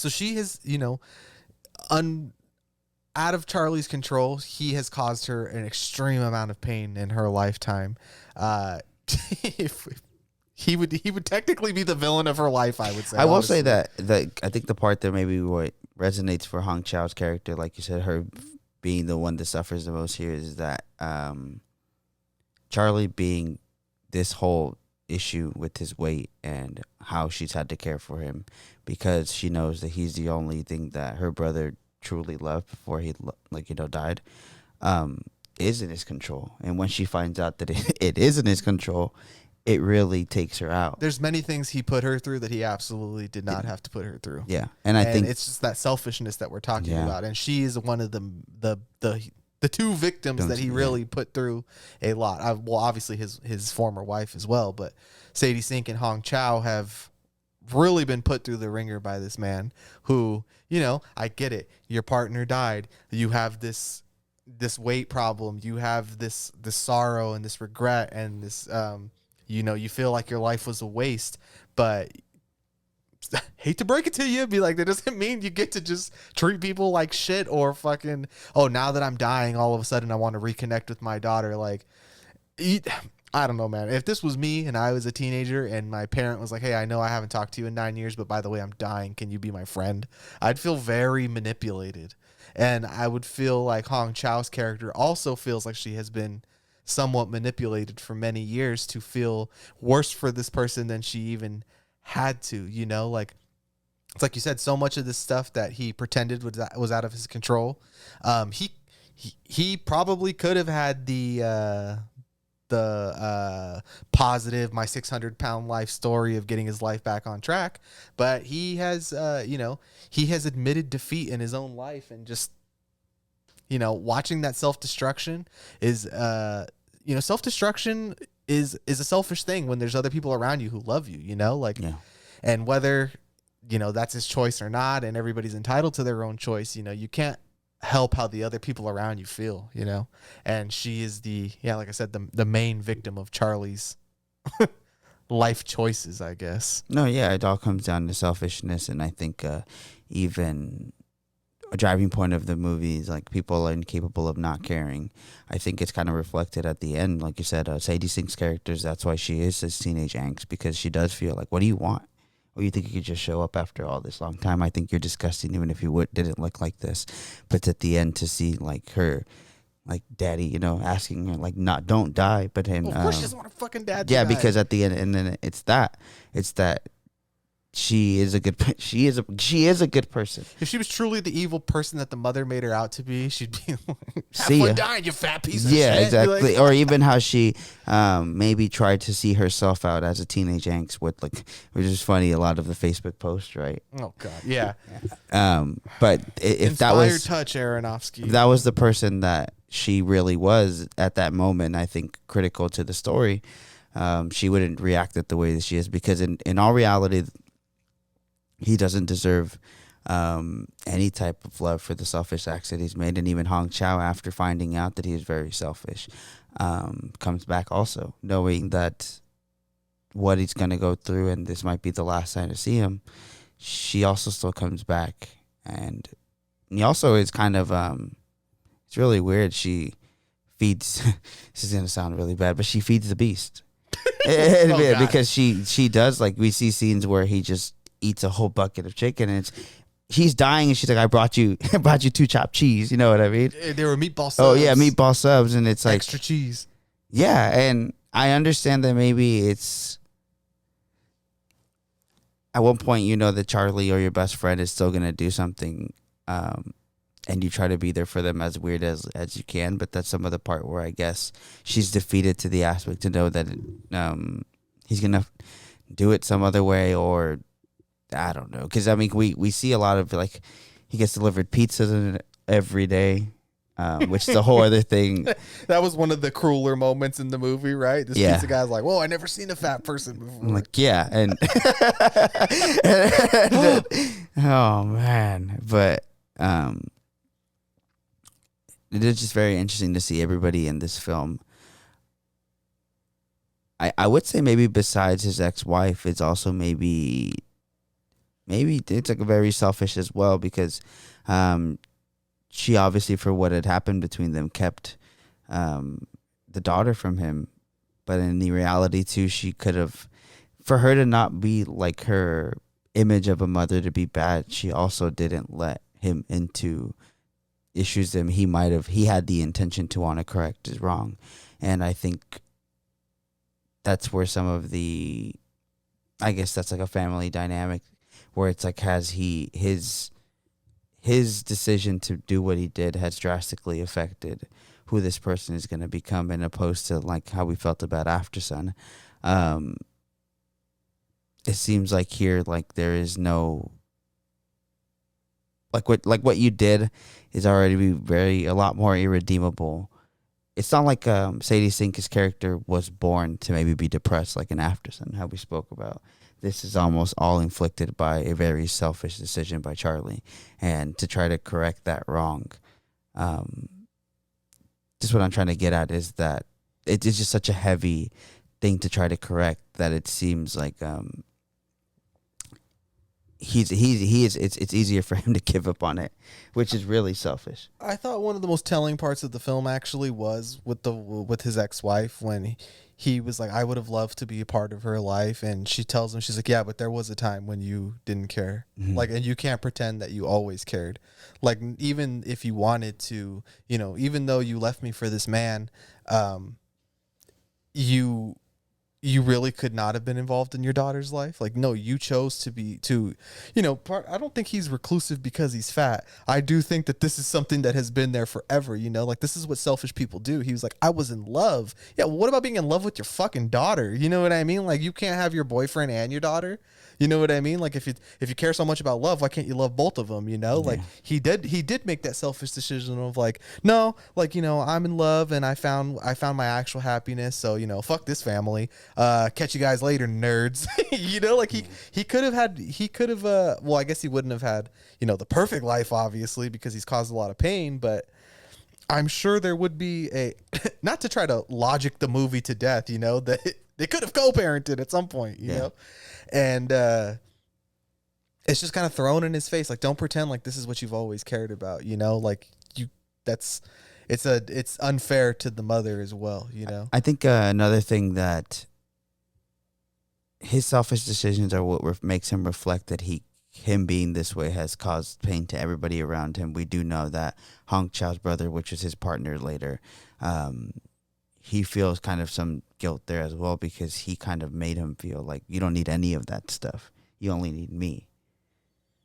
Speaker 3: she has, out of Charlie's control, he has caused her an extreme amount of pain in her lifetime. If he would technically be the villain of her life, I would say.
Speaker 1: I will say that I think the part that maybe what resonates for Hong Chau's character, like you said, her being the one that suffers the most here, is that Charlie being this whole issue with his weight and how she's had to care for him because she knows that he's the only thing that her brother truly loved before he died, is in his control. And when she finds out that it is in his control, it really takes her out.
Speaker 3: There's many things he put her through that he absolutely did not have to put her through.
Speaker 1: Yeah, and I think
Speaker 3: it's just that selfishness that we're talking about. And she is one of the two victims that he really put through a lot. Obviously his former wife as well, but Sadie Sink and Hong Chau have really been put through the ringer by this man who, I get it. Your partner died. You have this weight problem. You have this sorrow and this regret and this you feel like your life was a waste, but hate to break it to you, be like, that doesn't mean you get to just treat people like shit or fucking, now that I'm dying, all of a sudden I want to reconnect with my daughter. Like, I don't know, man. If this was me and I was a teenager and my parent was like, hey, I know I haven't talked to you in 9 years, but by the way, I'm dying. Can you be my friend? I'd feel very manipulated. And I would feel like Hong Chau's character also feels like she has been somewhat manipulated for many years to feel worse for this person than she even had to, like, it's like you said, so much of this stuff that he pretended was out of his control. He probably could have had the positive, my 600-pound life story of getting his life back on track, but he has he has admitted defeat in his own life, and just watching that self-destruction is self-destruction is a selfish thing when there's other people around you who love you, and whether that's his choice or not, and everybody's entitled to their own choice, you can't help how the other people around you feel, and she is like I said, the main victim of Charlie's life choices, I guess.
Speaker 1: No, yeah, it all comes down to selfishness, and I think even a driving point of the movie is like people are incapable of not caring. I think it's kind of reflected at the end, like you said, Sadie Sink's characters. That's why she is this teenage angst, because she does feel like, what do you want? or you think you could just show up after all this long time. I think you're disgusting, even if you didn't look like this. But at the end, to see like her, like daddy, asking her like, not don't die, but then
Speaker 3: Well, of course she doesn't want her fucking dad to
Speaker 1: yeah,
Speaker 3: die.
Speaker 1: because at the end, and then it's that she is a good she is a good person.
Speaker 3: If she was truly the evil person that the mother made her out to be, she'd be like,
Speaker 1: See
Speaker 3: have
Speaker 1: ya.
Speaker 3: fun dying, you fat piece of shit.
Speaker 1: Yeah, exactly.
Speaker 3: Like,
Speaker 1: Or even how she maybe tried to see herself out as a teenage angst with like, which is funny. A lot of the Facebook posts, right?
Speaker 3: oh god, yeah.
Speaker 1: But if that
Speaker 3: Inspired
Speaker 1: was
Speaker 3: touch, Aronofsky.
Speaker 1: if that was the person that she really was at that moment, I think critical to the story, she wouldn't react it the way that she is, because in all reality, he doesn't deserve any type of love for the selfish acts that he's made. And even Hong Chau, after finding out that he is very selfish, comes back also knowing that what he's going to go through, and this might be the last time to see him. She also still comes back, and he also is kind of it's really weird. She feeds this is going to sound really bad, but she feeds the beast. Because she does, like, we see scenes where he just eats a whole bucket of chicken, and he's dying, and she's like, I brought you 2 chopped cheese. You know what I mean?
Speaker 3: They were meatball subs.
Speaker 1: Oh yeah, meatball subs, and it's like
Speaker 3: extra cheese.
Speaker 1: Yeah, and I understand that maybe it's at one point that Charlie or your best friend is still gonna do something, and you try to be there for them as weird as you can. But that's some of the part where I guess she's defeated to the aspect to know that he's gonna do it some other way, or I don't know, because I mean we see a lot of, like, he gets delivered pizzas every day, which is a whole other thing.
Speaker 3: That was one of the crueler moments in the movie, right? This
Speaker 1: Yeah.
Speaker 3: pizza guy's like, "Whoa, I never seen a fat person before."
Speaker 1: I'm like, yeah, and oh man, but it is just very interesting to see everybody in this film. I would say maybe besides his ex-wife, it's also maybe it's like very selfish as well, because she obviously, for what had happened between them, kept the daughter from him. But in the reality too, she could have, for her to not be like her image of a mother to be bad, she also didn't let him into issues that he had the intention to want to correct is wrong. And I think that's where some of I guess that's like a family dynamic, where it's like, has his decision to do what he did has drastically affected who this person is going to become, and opposed to like how we felt about Aftersun. It seems like here, like, there is no, like what you did is already a lot more irredeemable. It's not like Sadie Sink's character was born to maybe be depressed like in Aftersun, how we spoke about. This is almost all inflicted by a very selfish decision by Charlie, and to try to correct that wrong. Just what I'm trying to get at is that it's just such a heavy thing to try to correct that it seems like it's easier for him to give up on it, which is really selfish.
Speaker 3: I thought one of the most telling parts of the film actually was with his ex-wife, when he was like, I would have loved to be a part of her life, and she tells him, she's like, yeah, but there was a time when you didn't care.
Speaker 1: Mm-hmm.
Speaker 3: Like, and you can't pretend that you always cared. Like, even if you wanted to, even though you left me for this man, you really could not have been involved in your daughter's life. Like, no, you chose I don't think he's reclusive because he's fat. I do think that this is something that has been there forever, like, this is what selfish people do. He was like, I was in love. Yeah, well, what about being in love with your fucking daughter? You know what I mean? Like, you can't have your boyfriend and your daughter. You know what I mean? Like, if you care so much about love, why can't you love both of them? Like, he did make that selfish decision of like, no, like, I'm in love and I found my actual happiness. So, fuck this family. Catch you guys later, nerds. Like, he could have well, I guess he wouldn't have had, the perfect life, obviously, because he's caused a lot of pain, but I'm sure there would be not to try to logic the movie to death, that they could have co-parented at some point, you know? And it's just kind of thrown in his face. Like, don't pretend like this is what you've always cared about, like it's unfair to the mother as well,
Speaker 1: I think another thing that his selfish decisions are what makes him reflect that him being this way has caused pain to everybody around him. We do know that Hong Chau's brother, which is his partner later, he feels kind of some guilt there as well, because he kind of made him feel like, you don't need any of that stuff. You only need me.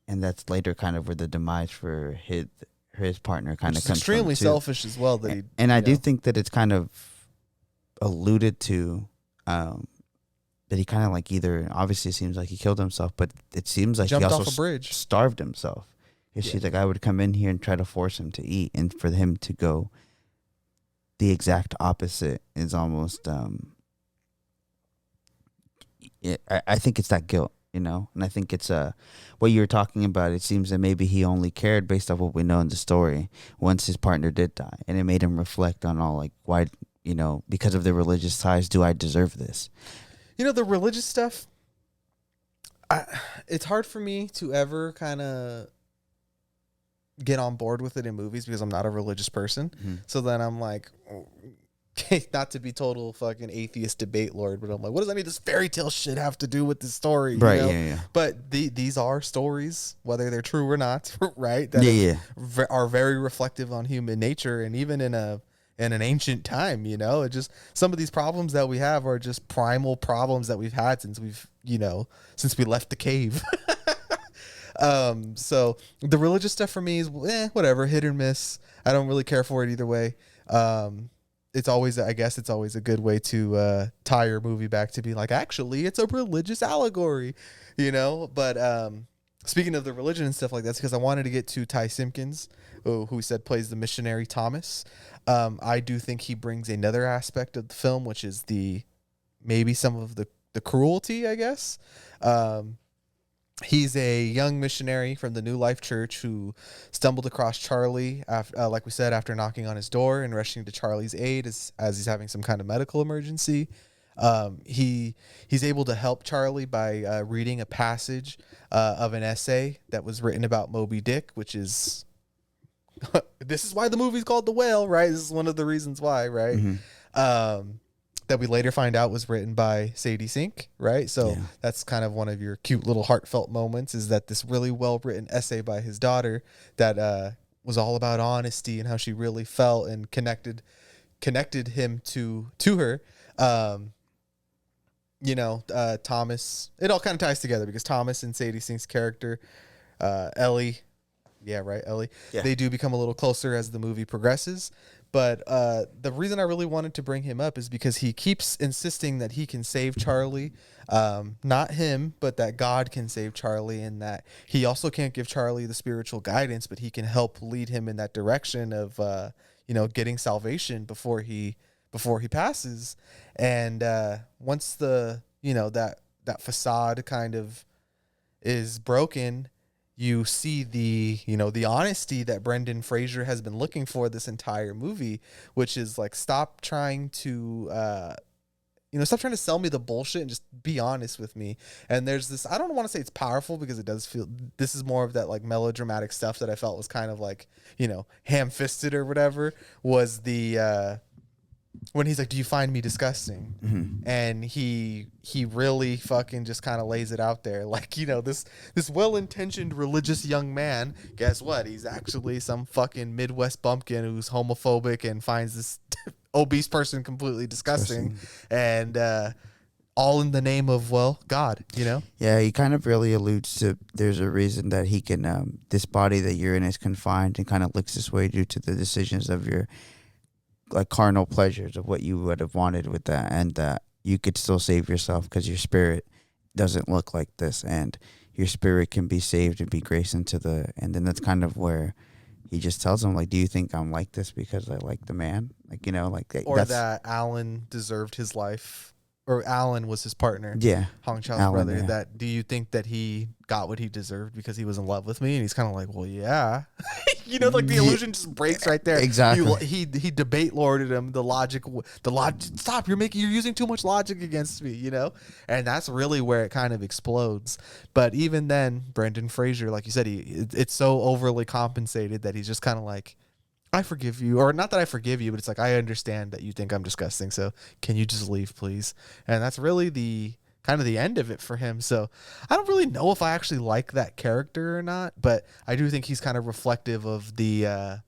Speaker 1: And that's later kind of where the demise for his partner kind of comes
Speaker 3: extremely
Speaker 1: from too.
Speaker 3: Selfish as well. That
Speaker 1: and I do think that it's kind of alluded to, that he kind of like either, obviously it seems like he killed himself, but it seems like he
Speaker 3: jumped
Speaker 1: also
Speaker 3: off a bridge.
Speaker 1: starved himself. She's like, I would come in here and try to force him to eat, and for him to go the exact opposite is almost, I think it's that guilt, and I think it's what you were talking about. It seems that maybe he only cared based off what we know in the story once his partner did die, and it made him reflect on all, like, why, because of the religious ties, do I deserve this?
Speaker 3: The religious stuff, it's hard for me to ever kind of get on board with it in movies because I'm not a religious person. Mm-hmm. So then I'm like, not to be total fucking atheist debate lord, but I'm like, what does any of this fairy tale shit have to do with this story?
Speaker 1: Right, yeah.
Speaker 3: But these are stories, whether they're true or not, right? That are very reflective on human nature, and even in an ancient time, it just, some of these problems that we have are just primal problems that we've had since we left the cave. So the religious stuff for me is whatever, hit or miss. I don't really care for it either way. It's always a good way to tie your movie back to be like, actually, it's a religious allegory, But speaking of the religion and stuff like that, that's because I wanted to get to Ty Simpkins, who we said plays the missionary Thomas. I do think he brings another aspect of the film, which is maybe some of the cruelty, I guess. He's a young missionary from the New Life Church who stumbled across Charlie, after, like we said, after knocking on his door and rushing to Charlie's aid as he's having some kind of medical emergency. He's able to help Charlie by reading a passage of an essay that was written about Moby Dick, which is this is why the movie's called The Whale, right? This is one of the reasons why, right? Mm-hmm. That we later find out was written by Sadie Sink, right? So that's kind of one of your cute little heartfelt moments, is that this really well-written essay by his daughter that was all about honesty and how she really felt and connected him to her. Thomas, it all kind of ties together because Thomas and Sadie Sink's character, Ellie, Ellie, they do become a little closer as the movie progresses. But the reason I really wanted to bring him up is because he keeps insisting that he can save Charlie. Not him, but that God can save Charlie, and that he also can't give Charlie the spiritual guidance, but he can help lead him in that direction of, getting salvation before he passes. And once that facade kind of is broken, you see the honesty that Brendan Fraser has been looking for this entire movie, which is like, stop trying to sell me the bullshit and just be honest with me. And there's this, I don't want to say it's powerful because it does feel, this is more of that like melodramatic stuff that I felt was kind of like, ham-fisted or whatever, was the when he's like, do you find me disgusting? Mm-hmm. And he really fucking just kind of lays it out there. Like, this well-intentioned religious young man, guess what? He's actually some fucking Midwest bumpkin who's homophobic and finds this obese person completely disgusting. And all in the name of, God, Yeah,
Speaker 1: he kind of really alludes to, there's a reason that he can, this body that you're in is confined and kind of looks this way due to the decisions of your like carnal pleasures of what you would have wanted with that, and that you could still save yourself because your spirit doesn't look like this, and your spirit can be saved and be graced into and then that's kind of where he just tells him, like, do you think I'm like this because I like the man? Like,
Speaker 3: or that Alan deserved his life, or Alan was his partner.
Speaker 1: Yeah.
Speaker 3: Hong Chau's brother. Yeah. That, do you think that he got what he deserved because he was in love with me? And he's kind of like, well, yeah. Like the illusion just breaks right there.
Speaker 1: Exactly.
Speaker 3: He debate lorded him. The logic. Stop! You're using too much logic against me. And that's really where it kind of explodes. But even then, Brendan Fraser, like you said, it's so overly compensated that he's just kind of like, I forgive you, or not that I forgive you, but it's like, I understand that you think I'm disgusting, so can you just leave, please? And that's really the kind of the end of it for him. So I don't really know if I actually like that character or not, but I do think he's kind of reflective of the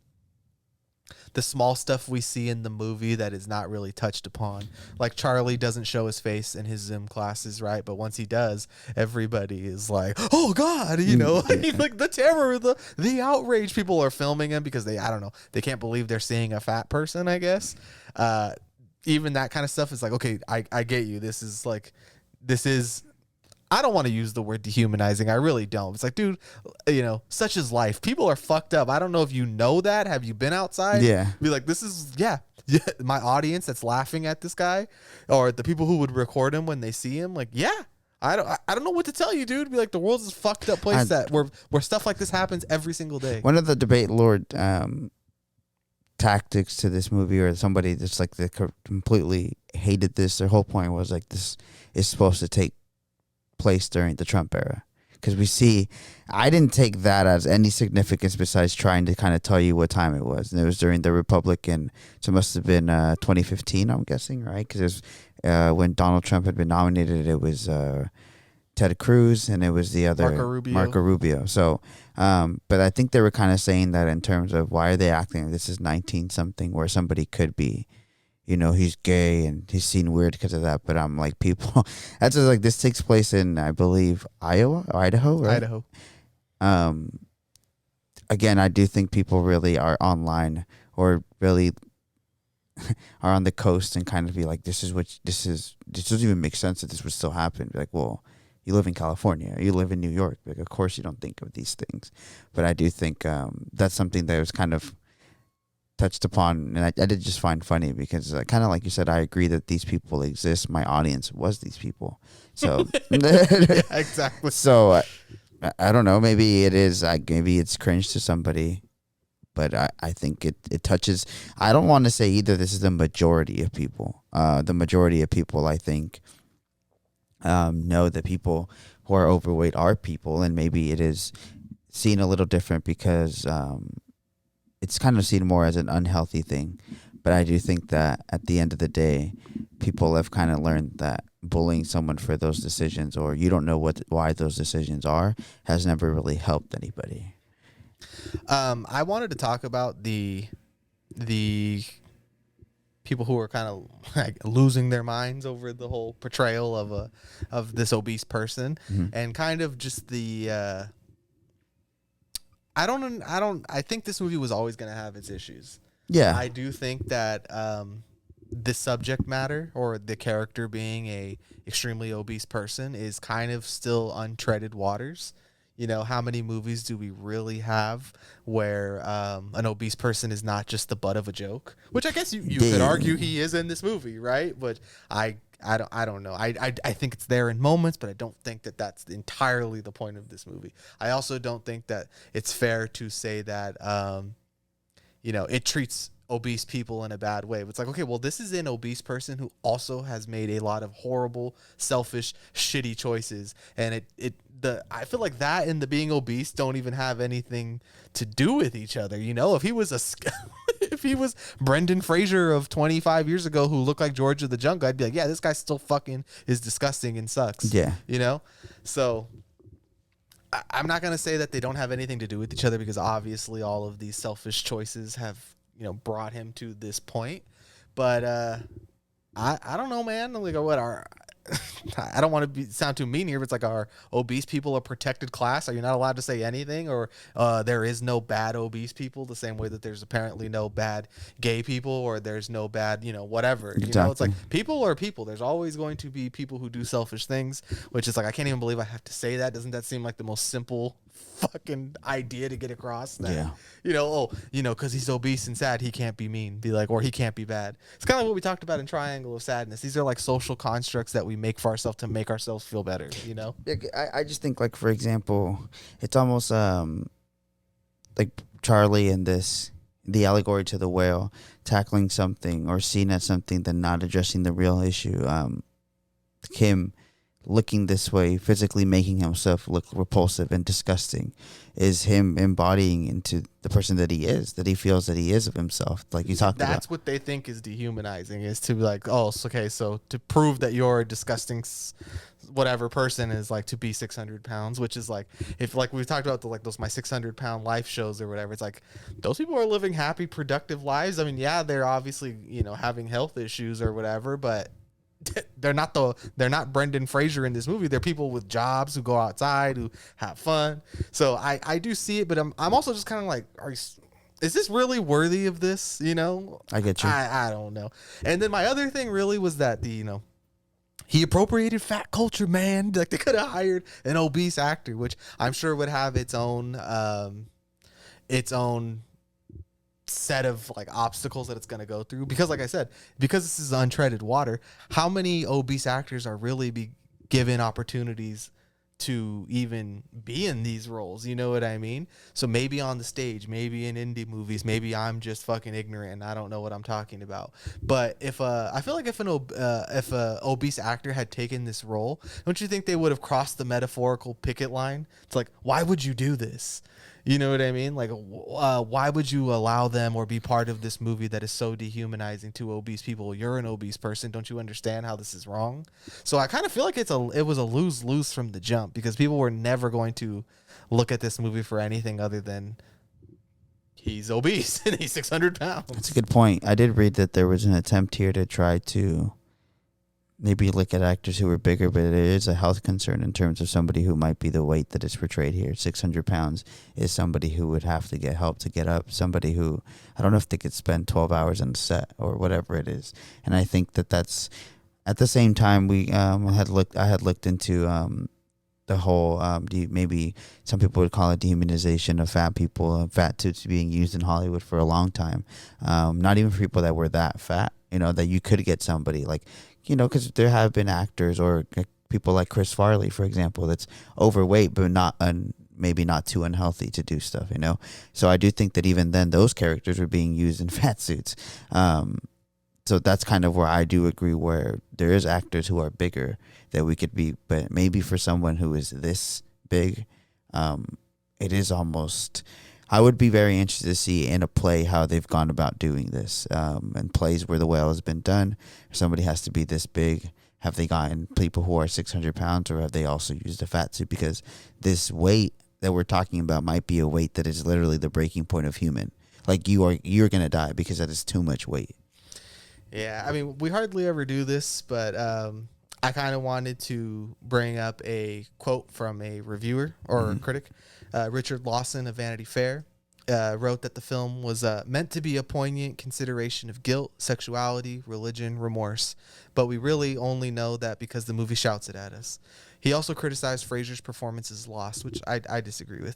Speaker 3: small stuff we see in the movie that is not really touched upon. Like Charlie doesn't show his face in his Zoom classes, right? But once he does, everybody is like, "Oh God!" I mean, like the terror, the outrage. People are filming him because I don't know, they can't believe they're seeing a fat person. I guess even that kind of stuff is like, okay, I get you. This is. I don't want to use the word dehumanizing. I really don't. It's like, dude, such is life. People are fucked up. I don't know if you know that. Have you been outside?
Speaker 1: Yeah.
Speaker 3: Be like, this is, my audience that's laughing at this guy, or the people who would record him when they see him. Like, yeah, I don't know what to tell you, dude. Be like, the world's a fucked up place where stuff like this happens every single day.
Speaker 1: One of the debate lord tactics to this movie, or somebody that's like they completely hated this. Their whole point was like, this is supposed to take place during the Trump era, because we see, I didn't take that as any significance besides trying to kind of tell you what time it was, and it was during the Republican, so it must have been 2015, I'm guessing, right? Because it was when Donald Trump had been nominated. It was Ted Cruz, and it was the other Marco Rubio. So but I think they were kind of saying that in terms of why are they acting like this is 19 something, where somebody could be, he's gay and he's seen weird because of that. But I'm like, people, that's just like, this takes place in, I believe, Iowa or Idaho, right?
Speaker 3: Idaho.
Speaker 1: Again, I do think people really are online, or really are on the coast, and kind of be like, this doesn't even make sense that this would still happen. Be like, well, you live in California, or you live in New York. Like, of course you don't think of these things. But I do think that's something that was kind of touched upon, and I did just find funny, because kind of like you said, I agree that these people exist. My audience was these people, so
Speaker 3: exactly.
Speaker 1: So I don't know. Maybe it is. Maybe it's cringe to somebody, but I think it touches. I don't want to say either this is the majority of people. The majority of people, I think, know that people who are overweight are people, and maybe it is seen a little different because it's kind of seen more as an unhealthy thing. But I do think that at the end of the day, people have kind of learned that bullying someone for those decisions, or you don't know why those decisions are, has never really helped anybody.
Speaker 3: I wanted to talk about the people who are kind of like losing their minds over the whole portrayal of this obese person, and kind of just the I think this movie was always going to have its issues.
Speaker 1: Yeah.
Speaker 3: I do think that the subject matter, or the character being a extremely obese person, is kind of still untreaded waters. How many movies do we really have where an obese person is not just the butt of a joke? Which I guess you could argue he is in this movie, right? But I don't know. I think it's there in moments, but I don't think that that's entirely the point of this movie. I also don't think that it's fair to say that it treats obese people in a bad way. It's like, okay, well, this is an obese person who also has made a lot of horrible, selfish, shitty choices, and I feel like that and the being obese don't even have anything to do with each other. If he was if he was Brendan Fraser of 25 years ago who looked like George of the Jungle, I'd be like, yeah, this guy still fucking is disgusting and sucks.
Speaker 1: Yeah.
Speaker 3: So I'm not going to say that they don't have anything to do with each other, because obviously all of these selfish choices have, brought him to this point. But I don't know, man. Like, what are I don't want to sound too mean here, but it's like, are obese people a protected class? Are you not allowed to say anything? Or there is no bad obese people, the same way that there's apparently no bad gay people, or there's no bad, whatever.
Speaker 1: Exactly.
Speaker 3: It's like, people are people. There's always going to be people who do selfish things, which is like, I can't even believe I have to say that. Doesn't that seem like the most simple fucking idea to get across? That,
Speaker 1: Yeah.
Speaker 3: Because he's obese and sad, he can't be mean. Be like, or he can't be bad. It's kind of like what we talked about in Triangle of Sadness. These are like social constructs that we make for ourselves to make ourselves feel better,
Speaker 1: I just think, like, for example, it's almost like Charlie and the allegory to the whale, tackling something or seeing at something, then not addressing the real issue. Kim looking this way, physically making himself look repulsive and disgusting, is him embodying into the person that he is, that he feels that he is of himself, like you talked about.
Speaker 3: That's what they think is dehumanizing, is to be like, oh, okay, so to prove that you're a disgusting whatever person is like to be 600 pounds, which is like, if like we've talked about the, like those My 600-Pound Life shows or whatever, it's like those people are living happy, productive lives. I mean, yeah, they're obviously, you know, having health issues or whatever, but they're not Brendan Fraser in this movie. They're people with jobs who go outside, who have fun. So I do see it, but I'm also just kind of like, is this really worthy of this? You know,
Speaker 1: I get you.
Speaker 3: I don't know. And then my other thing really was that he appropriated fat culture, man. Like they could have hired an obese actor, which I'm sure would have its own set of like obstacles that it's going to go through, because like I said, because this is untreaded water, how many obese actors are really be given opportunities to even be in these roles? You know what I mean? So maybe on the stage, maybe in indie movies, maybe I'm just fucking ignorant and I don't know what I'm talking about. But if I feel like if a obese actor had taken this role, don't you think they would have crossed the metaphorical picket line? It's like, why would you do this? You know what I mean? Like, why would you allow them or be part of this movie that is so dehumanizing to obese people? You're an obese person. Don't you understand how this is wrong? So I kind of feel like it was a lose-lose from the jump, because people were never going to look at this movie for anything other than he's obese and he's 600 pounds.
Speaker 1: That's a good point. I did read that there was an attempt here to try to maybe look at actors who were bigger, but it is a health concern in terms of somebody who might be the weight that is portrayed here. 600 pounds is somebody who would have to get help to get up, somebody who, I don't know if they could spend 12 hours on the set or whatever it is. And I think that that's, at the same time, I had looked into the whole, maybe some people would call it dehumanization of fat people, fat suits being used in Hollywood for a long time. Not even for people that were that fat, you know, that you could get somebody like, you know, because there have been actors or people like Chris Farley, for example, that's overweight but not maybe not too unhealthy to do stuff, you know. So I do think that even then those characters were being used in fat suits. So that's kind of where I do agree, where there is actors who are bigger that we could be, but maybe for someone who is this big, it is almost, I would be very interested to see in a play how they've gone about doing this. And plays where the well has been done, somebody has to be this big. Have they gotten people who are 600 pounds, or have they also used a fat suit? Because this weight that we're talking about might be a weight that is literally the breaking point of human. Like you're going to die because that is too much weight.
Speaker 3: Yeah, I mean, we hardly ever do this, but I kind of wanted to bring up a quote from a reviewer or a critic. Richard Lawson of Vanity Fair wrote that the film was meant to be a poignant consideration of guilt, sexuality, religion, remorse, but we really only know that because the movie shouts it at us. He also criticized Fraser's performance as lost, which I disagree with.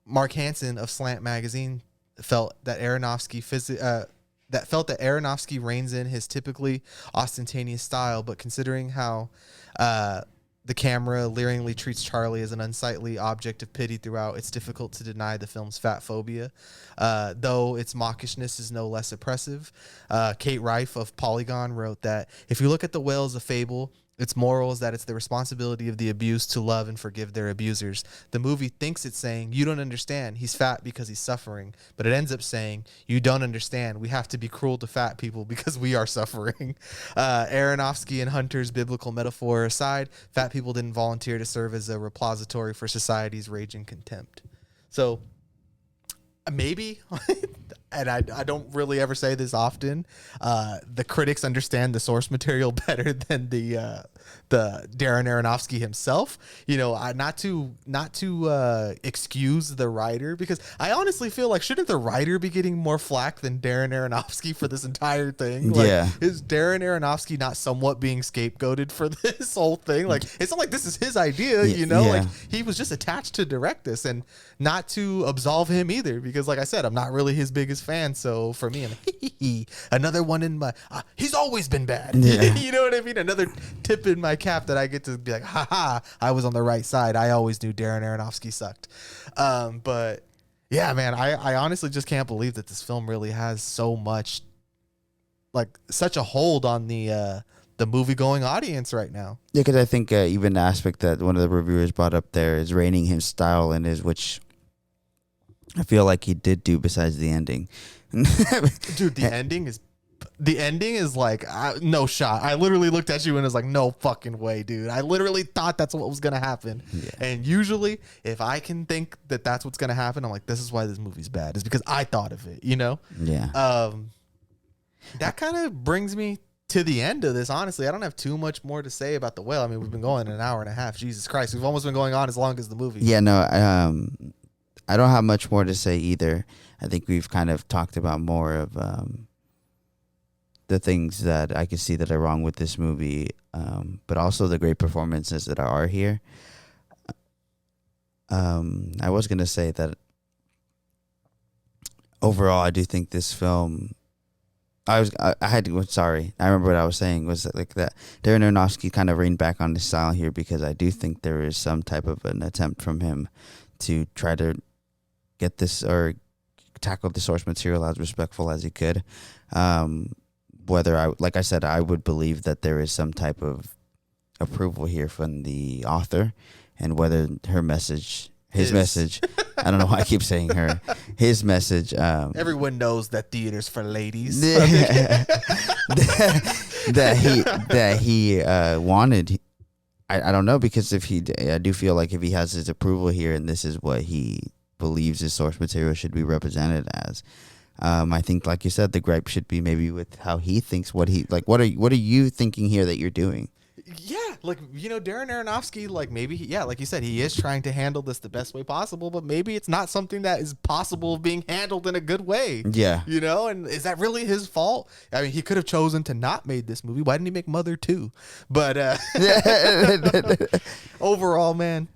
Speaker 3: Mark Hansen of Slant Magazine felt that Aronofsky reins in his typically ostentatious style, but considering how the camera leeringly treats Charlie as an unsightly object of pity throughout, it's difficult to deny the film's fat phobia, though its mawkishness is no less oppressive. Kate Rife of Polygon wrote that if you look at The Whale as a fable, its moral is that it's the responsibility of the abused to love and forgive their abusers. The movie thinks it's saying, you don't understand, he's fat because he's suffering. But it ends up saying, you don't understand, we have to be cruel to fat people because we are suffering. Aronofsky and Hunter's biblical metaphor aside, fat people didn't volunteer to serve as a repository for society's rage and contempt. So maybe, and I don't really ever say this often, the critics understand the source material better than the Darren Aronofsky himself. You know, not to excuse the writer, because I honestly feel like, shouldn't the writer be getting more flack than Darren Aronofsky for this entire thing? Like,
Speaker 1: Yeah.
Speaker 3: Is Darren Aronofsky not somewhat being scapegoated for this whole thing? Like, it's not like this is his idea, you know?
Speaker 1: Yeah.
Speaker 3: Like, he was just attached to direct this, and not to absolve him either, because like I said, I'm not really his biggest fan. So for me, I'm another one in my, he's always been bad.
Speaker 1: Yeah.
Speaker 3: You know what I mean? Another tip in my cap that I get to be like, haha, I was on the right side. I always knew Darren Aronofsky sucked. But yeah, man, I honestly just can't believe that this film really has so much, like such a hold on the movie going audience right now.
Speaker 1: Yeah, because I think even the aspect that one of the reviewers brought up there is reining his style in is, which I feel like he did do besides the ending.
Speaker 3: Dude, the ending is like no shot. I literally looked at you and was like, no fucking way, dude. I literally thought that's what was gonna happen.
Speaker 1: Yeah.
Speaker 3: And usually, if I can think that that's what's gonna happen, I'm like, this is why this movie's bad. It's because I thought of it.
Speaker 1: Yeah.
Speaker 3: That kind of brings me to the end of this. Honestly, I don't have too much more to say about The Whale. I mean, we've been going an hour and a half. Jesus Christ, we've almost been going on as long as the movie.
Speaker 1: Yeah. No. I don't have much more to say either. I think we've kind of talked about more of the things that I can see that are wrong with this movie, but also the great performances that are here. I was gonna say that overall, I do think this film. I had to go. Sorry, I remember what I was saying was that, like, that Darren Aronofsky kind of reined back on the style here, because I do think there is some type of an attempt from him to try to get this or tackle the source material as respectful as he could. Whether like I said, I would believe that there is some type of approval here from the author, and whether his message, I don't know why I keep saying her, his message.
Speaker 3: Everyone knows that theater's for ladies.
Speaker 1: that he wanted. I don't know, because I do feel like if he has his approval here and this is what he believes his source material should be represented as, I think, like you said, the gripe should be maybe with how he thinks. What are you thinking here that you're doing?
Speaker 3: Yeah, like, Darren Aronofsky, like, maybe, like you said, he is trying to handle this the best way possible, but maybe it's not something that is possible of being handled in a good way.
Speaker 1: Yeah.
Speaker 3: And is that really his fault? I mean, he could have chosen to not made this movie. Why didn't he make Mother 2? But overall, man,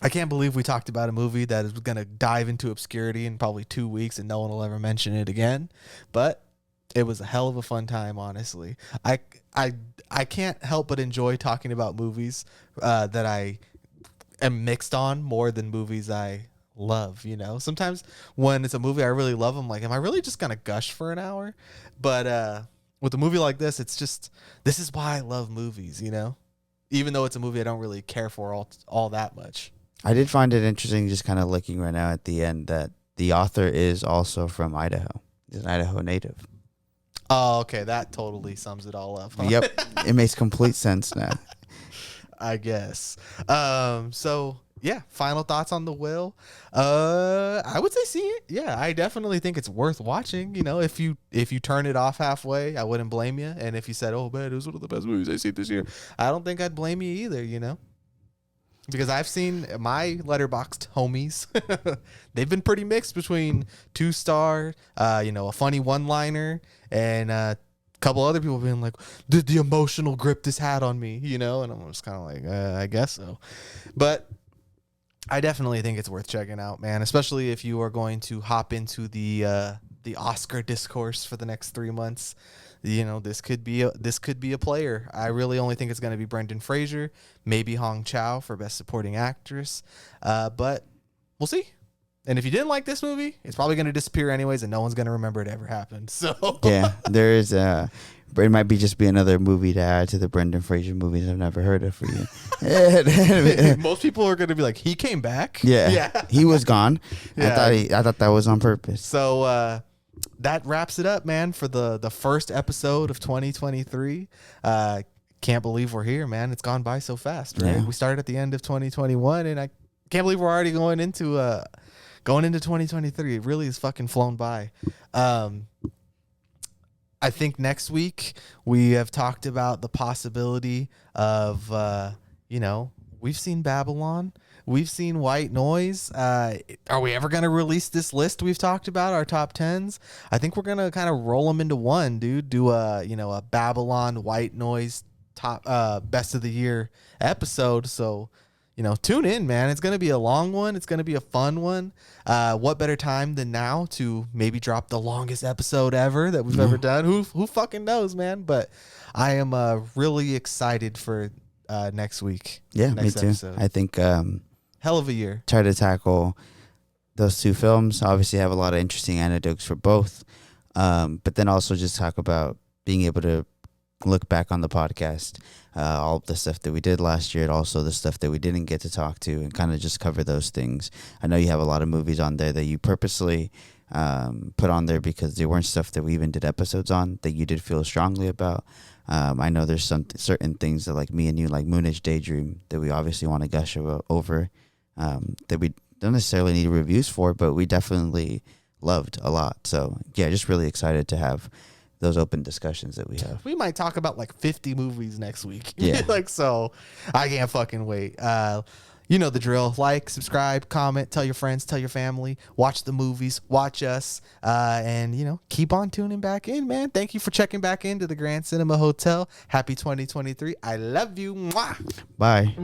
Speaker 3: I can't believe we talked about a movie that is going to dive into obscurity in probably 2 weeks and no one will ever mention it again. But it was a hell of a fun time, honestly. I can't help but enjoy talking about movies that I am mixed on more than movies I love. Sometimes when it's a movie I really love, I'm like, am I really just gonna gush for an hour? But with a movie like this, it's just, this is why I love movies. Even though it's a movie I don't really care for all that much.
Speaker 1: I did find it interesting, just kind of looking right now at the end, that the author is also from Idaho. He's an Idaho native.
Speaker 3: Oh, okay. That totally sums it all up. Huh?
Speaker 1: Yep. It makes complete sense now.
Speaker 3: I guess. So yeah, final thoughts on The Whale. I would say see it. Yeah, I definitely think it's worth watching. If you turn it off halfway, I wouldn't blame you. And if you said, "Oh man, it was one of the best movies I've seen this year," I don't think I'd blame you either. Because I've seen my Letterboxd homies. They've been pretty mixed between 2-star, a funny one-liner, and a couple other people being like, did the emotional grip this had on me, and I'm just kind of like, I guess so. But I definitely think it's worth checking out, man, especially if you are going to hop into the Oscar discourse for the next 3 months. This could be a player. I really only think it's going to be Brendan Fraser, maybe Chau for Best Supporting Actress, but we'll see. And if you didn't like this movie, it's probably going to disappear anyways, and no one's going to remember it ever happened. So
Speaker 1: yeah, there is it might be another movie to add to the Brendan Fraser movies I've never heard of for you.
Speaker 3: Most people are going to be like, he came back.
Speaker 1: Yeah. He was gone.
Speaker 3: Yeah.
Speaker 1: I thought that was on purpose.
Speaker 3: So that wraps it up, man, for the first episode of 2023. Can't believe we're here, man. It's gone by so fast, right?
Speaker 1: Yeah.
Speaker 3: We started at the end of 2021, and I can't believe we're already going into 2023. It really has fucking flown by. I think next week we have talked about the possibility of, we've seen Babylon. We've seen White Noise. Are we ever going to release this list we've talked about, our top 10s? I think we're going to kind of roll them into one, dude. Do a Babylon, White Noise top best of the year episode. So, tune in, man. It's going to be a long one. It's going to be a fun one. What better time than now to maybe drop the longest episode ever that we've ever done? Who fucking knows, man? But I am really excited for next week.
Speaker 1: Yeah,
Speaker 3: next
Speaker 1: me too.
Speaker 3: episode.
Speaker 1: I think
Speaker 3: Hell of a year.
Speaker 1: Try to tackle those two films. Obviously have a lot of interesting anecdotes for both. But then also just talk about being able to look back on the podcast, all of the stuff that we did last year, and also the stuff that we didn't get to talk to, and kind of just cover those things. I know you have a lot of movies on there that you purposely put on there because they weren't stuff that we even did episodes on that you did feel strongly about. I know there's some certain things that like me and you, like Moonage Daydream, that we obviously want to gush over, that we don't necessarily need reviews for, but we definitely loved a lot. So yeah, just really excited to have those open discussions that we have.
Speaker 3: We might talk about like 50 movies next week.
Speaker 1: Yeah.
Speaker 3: Like, so I can't fucking wait. You know the drill. Like, subscribe, comment, tell your friends, tell your family, watch the movies, watch us, and, you know, keep on tuning back in, man. Thank you for checking back into the Grand Cinema Hotel. Happy 2023. I love you. Mwah.
Speaker 1: Bye.